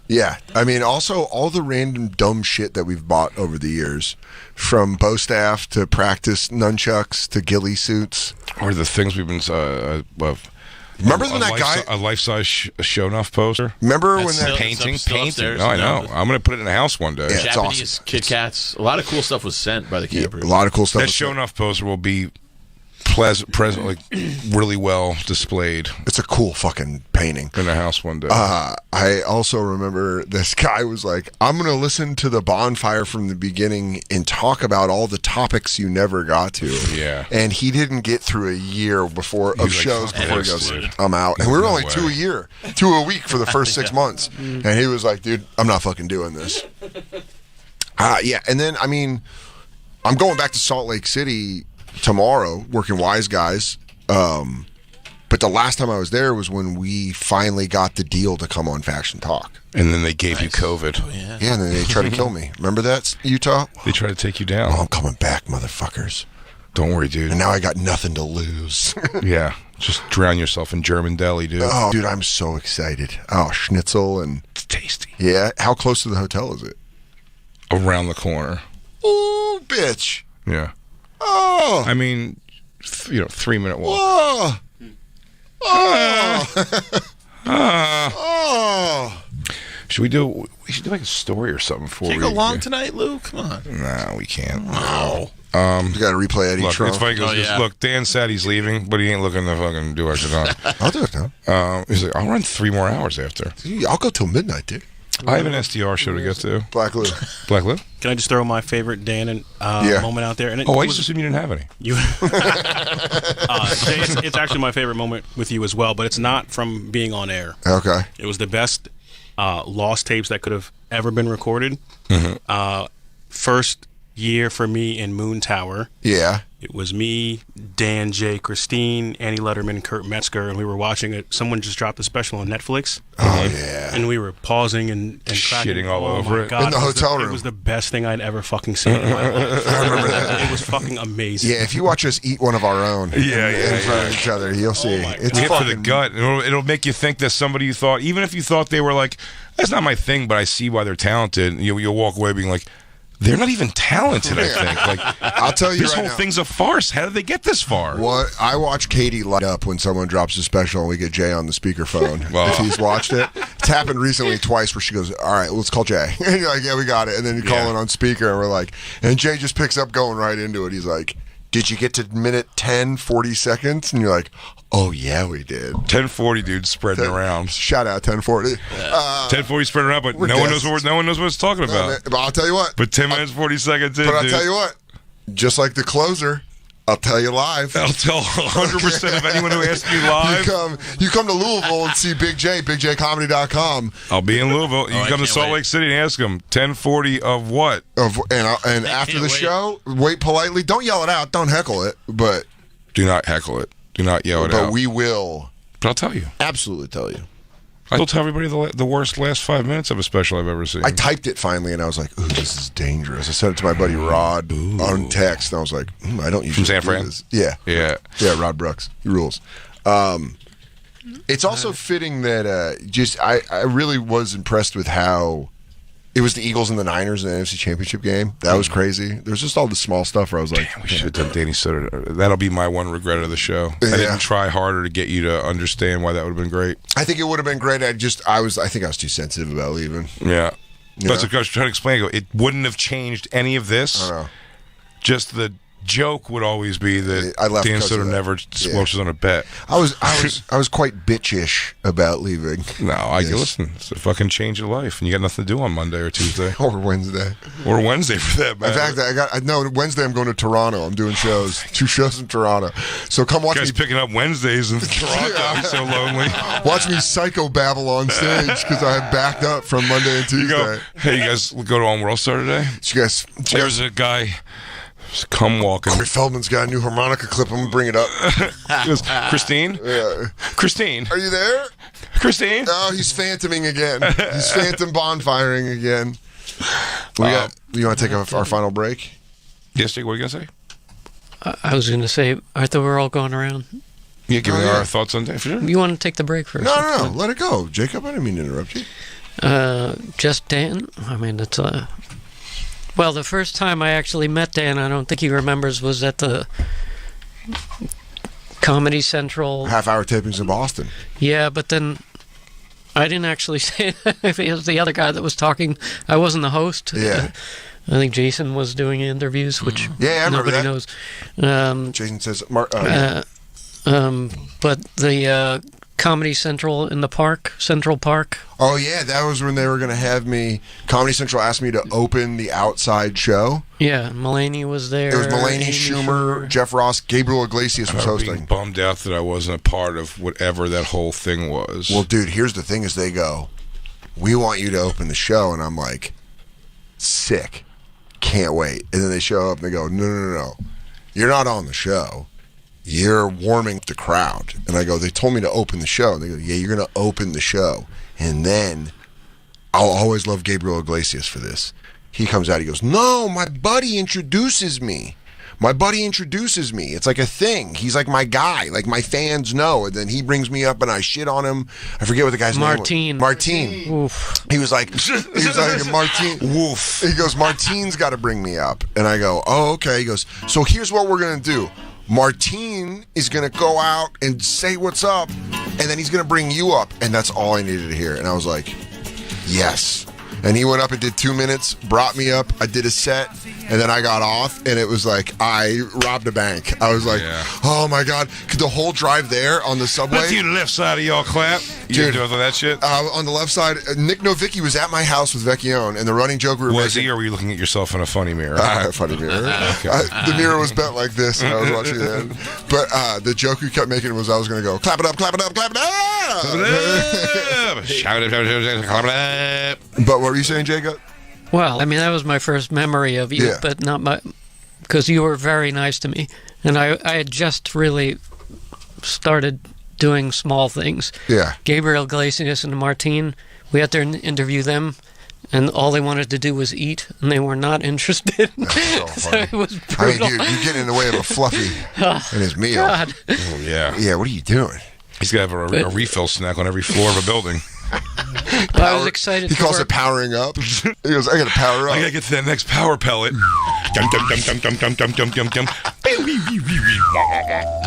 Yeah, I mean, also all the random dumb shit that we've bought over the years, from bow staff to practice nunchucks to ghillie suits, or the things we've been. Remember when that guy a life-size show-off poster? Remember when that painting? upstairs, No, I know. I'm going to put it in the house one day. Yeah, it's Japanese awesome. Kit Kats. A lot of cool stuff was sent by the campers. A lot of cool stuff. That show-off poster will be like really well displayed. It's a cool fucking painting in the house one day. I also remember this guy was like, I'm going to listen to the Bonfire from the beginning and talk about all the topics you never got to. Yeah. And he didn't get through a year of shows before he goes, I'm out. And we were only two a week for the first 6 months. And he was like, dude, I'm not fucking doing this. Yeah. And then, I mean, I'm going back to Salt Lake City tomorrow, working Wise Guys. But the last time I was there was when we finally got the deal to come on Faction Talk. And then they gave you COVID. Oh, yeah. And then they tried to kill me. Remember that, Utah? They tried to take you down. Oh, I'm coming back, motherfuckers. Don't worry, dude. And now I got nothing to lose. Yeah. Just drown yourself in German deli, dude. Oh, dude, I'm so excited. Oh, schnitzel and... It's tasty. Yeah. How close to the hotel is it? Around the corner. Oh, bitch. Yeah. Oh. I mean, 3-minute walk. Oh. Oh. We should do like a story or something for Can't go long tonight, Lou? Come on. No, we can't. No. You got to replay Eddie Trump. It's funny. Look, Dan said he's leaving, but he ain't looking to fucking do our shit on. I'll do it now. He's like, I'll run 3 more hours after. I'll go till midnight, dude. I have an SDR show to get to. Black Lou. Black Lou? Can I just throw my favorite Dan and moment out there? And I just assumed you didn't have any. Jay, it's actually my favorite moment with you as well, but it's not from being on air. Okay. It was the best lost tapes that could have ever been recorded. Mm-hmm. First year for me in Moon Tower. Yeah. It was me, Dan, Jay, Christine, Annie Letterman, Kurt Metzger, and we were watching it. Someone just dropped a special on Netflix. Oh, yeah. And we were pausing and cracking. Shitting all over it. God, in the hotel room. It was the best thing I'd ever fucking seen in my life. I remember that. It was fucking amazing. Yeah, if you watch us eat one of our own in front of each other, you'll see. It's hit fucking... for the gut. It'll make you think that somebody you thought, even if you thought they were like, that's not my thing, but I see why they're talented, you'll walk away being like, they're not even talented, I think. Like, I'll tell you this right whole now, thing's a farce. How did they get this far? What I watch Katie light up when someone drops a special and we get Jay on the speakerphone. Wow. If he's watched it. It's happened recently twice where she goes, all right, let's call Jay. And you're like, yeah, we got it. And then you call it on speaker and we're like, and Jay just picks up going right into it. He's like, did you get to minute 10, 40 seconds? And you're like, oh, yeah, we did. 1040, dude, spreading around. Shout out 1040. 1040 spreading around, but no one knows what it's talking about. But I'll tell you what. But 10 minutes, 40 seconds in, But I'll dude. tell you what. Just like the closer, I'll tell you live. I'll tell 100% of anyone who asks me live. You come to Louisville and see Big J, bigjcomedy.com. I'll be in Louisville. You come to Salt Lake City and ask them, 1040 of what? And after the show, wait politely. Don't yell it out. Don't heckle it. But do not heckle it. Do not yell it out. But we will. But I'll tell you. Absolutely tell you. I will tell everybody the worst last 5 minutes of a special I've ever seen. I typed it finally, and I was like, ooh, this is dangerous. I sent it to my buddy Rod on text, and I was like, I don't usually From San do Fran? this. Yeah. Yeah, Rod Brooks. He rules. It's also fitting that I really was impressed with how it was the Eagles and the Niners in the NFC Championship game. That was crazy. There's just all the small stuff where I was like, we should have done Danny Soder. That'll be my one regret of the show. I didn't try harder to get you to understand why that would have been great. I think it would have been great. I think I was too sensitive about leaving. Yeah. That's what I was trying to explain. It wouldn't have changed any of this. Just the joke would always be that Dan Soder never squelches on a bet. I was quite bitchish about leaving. No, listen. It's a fucking change of life, and you got nothing to do on Monday or Tuesday or Wednesday for that matter. In fact, Wednesday I'm going to Toronto. I'm doing shows, 2 shows in Toronto. So come watch me picking up Wednesdays in Toronto. I'm so lonely. Watch me psycho babble on stage because I have backed up from Monday and Tuesday. Hey, you guys go to On World Star today? There's a guy. Come walking. Feldman's got a new harmonica clip. I'm gonna bring it up. Christine? Yeah. Christine. Are you there? Christine? Oh, he's phantoming again. He's phantom bonfiring again. You want to take our final break? Yes, Jake, what are you going to say? I was going to say, I thought we were all going around. Yeah, give me our thoughts on that. For sure. You want to take the break first? No. Let it go. Jacob, I didn't mean to interrupt you. Just Dan. I mean, it's well, the first time I actually met Dan, I don't think he remembers, was at the Comedy Central half-hour tapings in Boston. Yeah, but then I didn't actually say that. It was the other guy that was talking. I wasn't the host. Yeah. I think Jason was doing interviews, which nobody knows. Jason says, but the Comedy Central in the park, Central Park. Oh, yeah, that was when they were going to have me. Comedy Central asked me to open the outside show. Yeah, Mulaney was there. It was Mulaney, Schumer, Jeff Ross, Gabriel Iglesias was hosting. Being bummed out that I wasn't a part of whatever that whole thing was. Well, dude, here's the thing: is they go, "We want you to open the show," and I'm like, sick, can't wait. And then they show up and they go, "No, you're not on the show. You're warming the crowd." And I go, "They told me to open the show." And they go, "Yeah, you're going to open the show." And then I'll always love Gabriel Iglesias for this. He comes out, he goes, "No, my buddy introduces me. my buddy introduces me. It's like a thing. He's like my guy. Like my fans know. And then he brings me up and I shit on him. I forget what the guy's name was. Martine. Oof. He was like Martine. Woof. He goes, Martine's got to bring me up. And I go, oh, okay. He goes, so here's what we're going to do. Martine is going to go out and say what's up, and then he's going to bring you up. And that's all I needed to hear. And I was like, yes. And he went up and did 2 minutes, brought me up. I did a set, and then I got off, and it was like I robbed a bank. I was like, oh, my God. The whole drive there on the subway. Let's do the left side of y'all clap. You doing that shit? On the left side, Nick Novicki was at my house with Vecchione, and the running joke we were making... he, or were you looking at yourself in a funny mirror? Funny mirror. The mirror was bent like this, and I was watching it. But the joke we kept making was I was going to go, clap it up, clap it up, clap it up. Clap it up. Shout it, clap it up. But what were you saying, Jacob? Well, I mean, that was my first memory of you, but not my... Because you were very nice to me. And I had just really started doing small things. Yeah. Gabriel Iglesias and Martine, we had to interview them, and all they wanted to do was eat, and they were not interested. So it was brutal. I mean, dude, you're getting in the way of a Fluffy and his meal. God. Oh, yeah. Yeah, what are you doing? He's got to have a refill snack on every floor of a building. I was excited. He calls it powering up. He goes, I got to power up. I got to get to that next power pellet.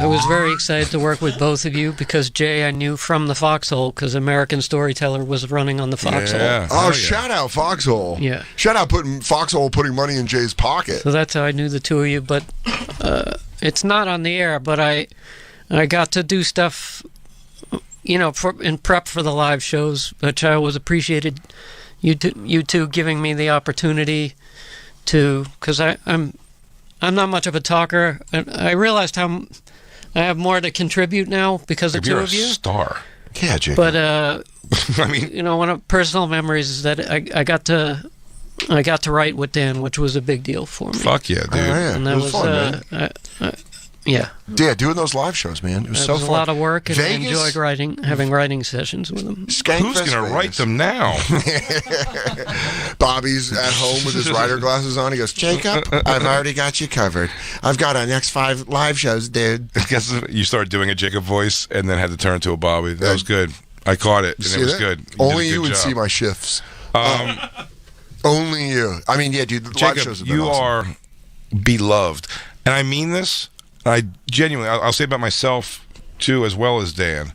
I was very excited to work with both of you because Jay I knew from the Foxhole because American Storyteller was running on the Foxhole. Yeah. Oh, shout out Foxhole. Yeah. Shout out Foxhole putting money in Jay's pocket. So that's how I knew the two of you. But it's not on the air, but I got to do stuff... in prep for the live shows, which I always appreciated you two giving me the opportunity to, because I'm not much of a talker. I realized how I have more to contribute now because of two of you. You're a star. Yeah, Jake. But I mean, one of personal memories is that I got to write with Dan, which was a big deal for me. Fuck yeah, dude! And that was fun, man. Yeah, doing those live shows, man. It was so fun. A lot of work, and Vegas? I enjoyed having writing sessions with them. Who's going to write them now? Bobby's at home with his writer glasses on. He goes, Jacob, I've already got you covered. I've got our next 5 live shows, dude. I guess you started doing a Jacob voice and then had to turn to a Bobby. That was good. I caught it, and it was good. Only you would see my shifts. Only you. I mean, yeah, dude. The live shows have been awesome. Are beloved, and I mean this. I genuinely, I'll say about myself too, as well as Dan.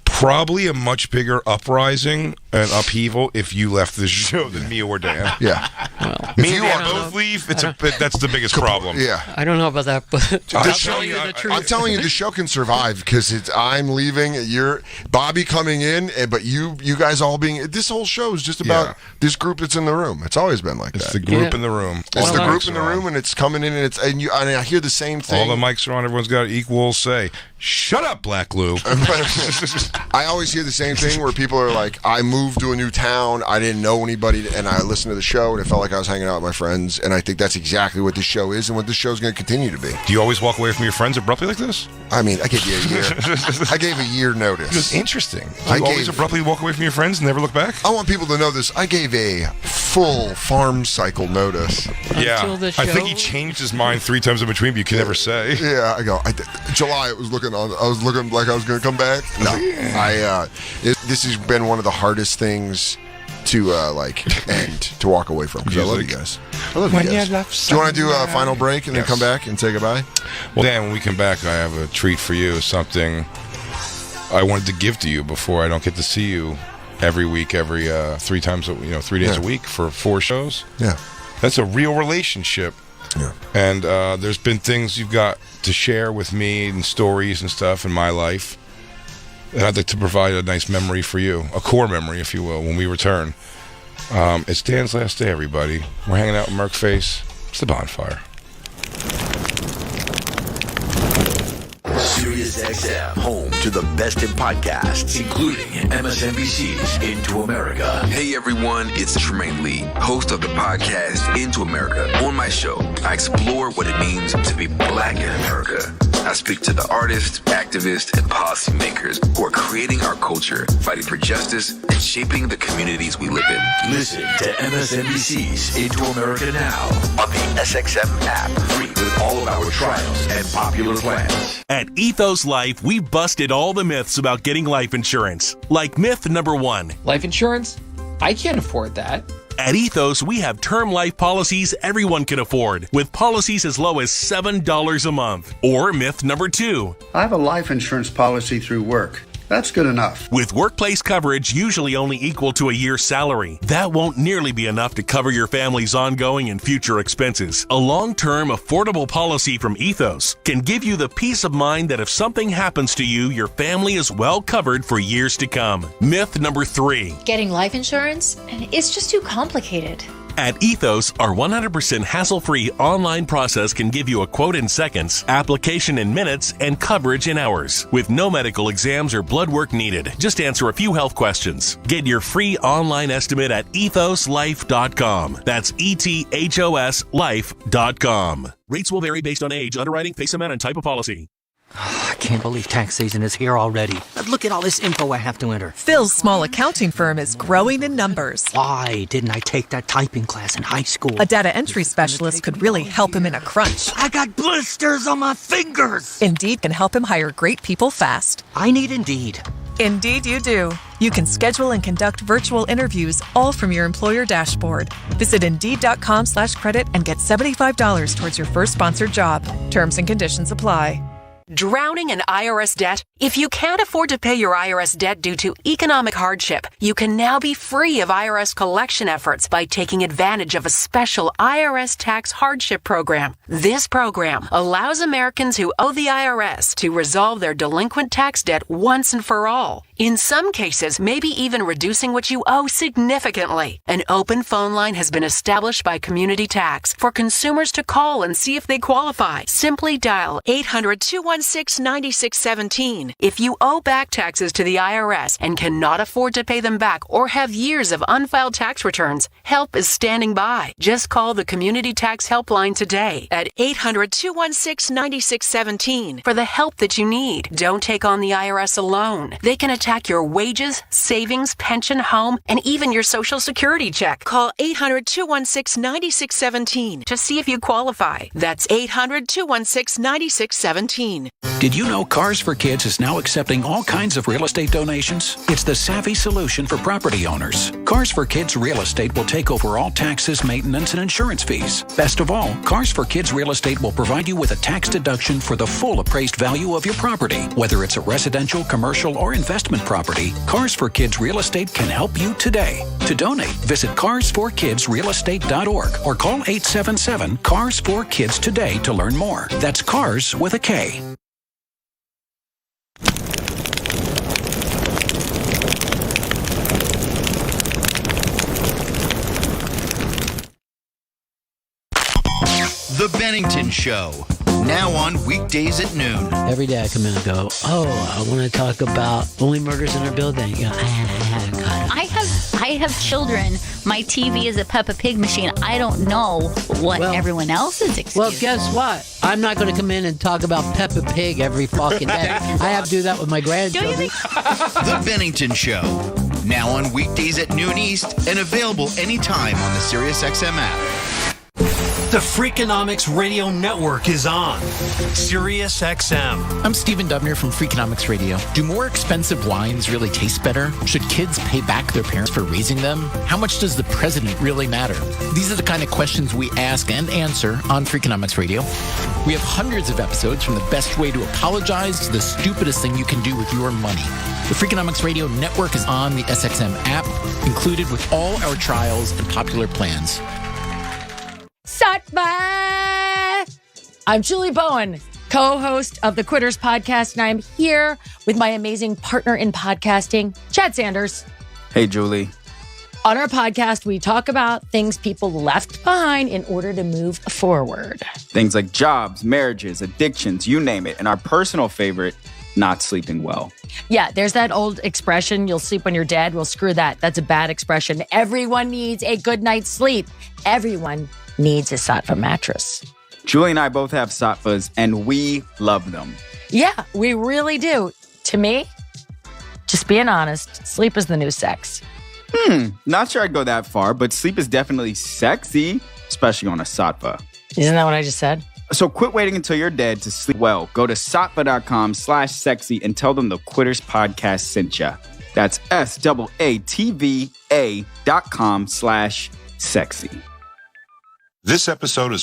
Probably a much bigger uprising and upheaval if you left this show than me or Dan. Yeah. Well, me and Dan both leave. That's the biggest problem. Yeah. I don't know about that, but I'll tell you the truth. I'm telling you, the show can survive because I'm leaving. You're Bobby coming in, but you guys all being. This whole show is just about this group that's in the room. It's always been like that. It's the group in the room. It's the group in the room, and it's coming in, and I hear the same thing. All the mics are on. Everyone's got equal say. Shut up, Black Lou. I always hear the same thing where people are like, I moved to a new town, I didn't know anybody, and I listened to the show, and it felt like I was hanging out with my friends, and I think that's exactly what this show is and what this show is going to continue to be. Do you always walk away from your friends abruptly like this? I mean, I gave you a year. I gave a year notice. It's interesting. Do you always abruptly walk away from your friends and never look back? I want people to know this. I gave a full farm cycle notice. Yeah. I think he changed his mind 3 times in between, but you can never say. Yeah, I go, July, I was looking like I was going to come back. No, this has been one of the hardest things to end, to walk away from, because I love you guys. I love you guys. Do you want to do a final break and then come back and say goodbye? Well, Dan, when we come back, I have a treat for you, something I wanted to give to you before I don't get to see you every week, every 3 times, 3 days a week for 4 shows. Yeah. That's a real relationship. Yeah. And there's been things you've got to share with me and stories and stuff in my life. And I'd like to provide a nice memory for you, a core memory, if you will, when we return. It's Dan's last day, everybody. We're hanging out with Merkface. It's the Bonfire. SiriusXM, home to the best in podcasts, including MSNBC's Into America. Hey everyone, it's Tremaine Lee, host of the podcast Into America. On my show, I explore what it means to be black in America. I speak to the artists, activists, and policymakers who are creating our culture, fighting for justice, and shaping the communities we live in. Listen to MSNBC's Into America Now on the SXM app. Free with all of our trials and popular plans. At Ethos Life, we busted all the myths about getting life insurance. Like myth number 1. Life insurance? I can't afford that. At Ethos, we have term life policies everyone can afford, with policies as low as $7 a month. Or myth number 2. I have a life insurance policy through work. That's good enough. With workplace coverage usually only equal to a year's salary, that won't nearly be enough to cover your family's ongoing and future expenses. A long-term, affordable policy from Ethos can give you the peace of mind that if something happens to you, your family is well covered for years to come. Myth number 3. Getting life insurance? It's just too complicated. At Ethos, our 100% hassle-free online process can give you a quote in seconds, application in minutes, and coverage in hours. With no medical exams or blood work needed, just answer a few health questions. Get your free online estimate at ethoslife.com. That's ETHOS life.com. Rates will vary based on age, underwriting, face amount, and type of policy. I can't believe tax season is here already. Look at all this info I have to enter. Phil's small accounting firm is growing in numbers. Why didn't I take that typing class in high school? A data entry specialist could really help him in a crunch. I got blisters on my fingers. Indeed can help him hire great people fast. I need Indeed. Indeed you do. You can schedule and conduct virtual interviews all from your employer dashboard. Visit Indeed.com/credit and get $75 towards your first sponsored job. Terms and conditions apply. Drowning in IRS debt? If you can't afford to pay your IRS debt due to economic hardship, you can now be free of IRS collection efforts by taking advantage of a special IRS tax hardship program. This program allows Americans who owe the IRS to resolve their delinquent tax debt once and for all. In some cases, maybe even reducing what you owe significantly. An open phone line has been established by Community Tax for consumers to call and see if they qualify. Simply dial 800-216-9617. If you owe back taxes to the IRS and cannot afford to pay them back or have years of unfiled tax returns, help is standing by. Just call the Community Tax Helpline today at 800-216-9617 for the help that you need. Don't take on the IRS alone. They can attack your wages, savings, pension, home, and even your Social Security check. Call 800-216-9617 to see if you qualify. That's 800-216-9617. Did you know Cars for Kids is now accepting all kinds of real estate donations? It's the savvy solution for property owners. Cars for Kids Real Estate will take over all taxes, maintenance, and insurance fees. Best of all, Cars for Kids Real Estate will provide you with a tax deduction for the full appraised value of your property. Whether it's a residential, commercial, or investment property, Cars for Kids Real Estate can help you today. To donate, visit carsforkidsrealestate.org or call 877-CARS4KIDS today to learn more. That's Cars with a K. The Bennington Show, now on weekdays at noon. Every day I come in and go, I want to talk about only murders in our building. You know, I have children. My TV is a Peppa Pig machine. I don't know what everyone else's excuse. Well, guess what? I'm not going to come in and talk about Peppa Pig every fucking day. I have to do that with my grandchildren. The Bennington Show, now on weekdays at noon East and available anytime on the SiriusXM app. The Freakonomics Radio Network is on Sirius XM. I'm Stephen Dubner from Freakonomics Radio. Do more expensive wines really taste better? Should kids pay back their parents for raising them? How much does the president really matter? These are the kind of questions we ask and answer on Freakonomics Radio. We have hundreds of episodes, from the best way to apologize to the stupidest thing you can do with your money. The Freakonomics Radio Network is on the SXM app, included with all our trials and popular plans. Bye. I'm Julie Bowen, co-host of the Quitters podcast, and I'm here with my amazing partner in podcasting, Chad Sanders. Hey, Julie. On our podcast, we talk about things people left behind in order to move forward. Things like jobs, marriages, addictions, you name it. And our personal favorite, not sleeping well. Yeah, there's that old expression, you'll sleep when you're dead. Well, screw that. That's a bad expression. Everyone needs a good night's sleep. Everyone needs a Sattva mattress. Julie and I both have sattvas, and we love them. Yeah, we really do. To me, just being honest, sleep is the new sex. Not sure I'd go that far, but sleep is definitely sexy, especially on a sattva. Isn't that what I just said? So quit waiting until you're dead to sleep well. Go to sattva.com/sexy and tell them the Quitters Podcast sent ya. That's SAATVA.com/sexy. This episode is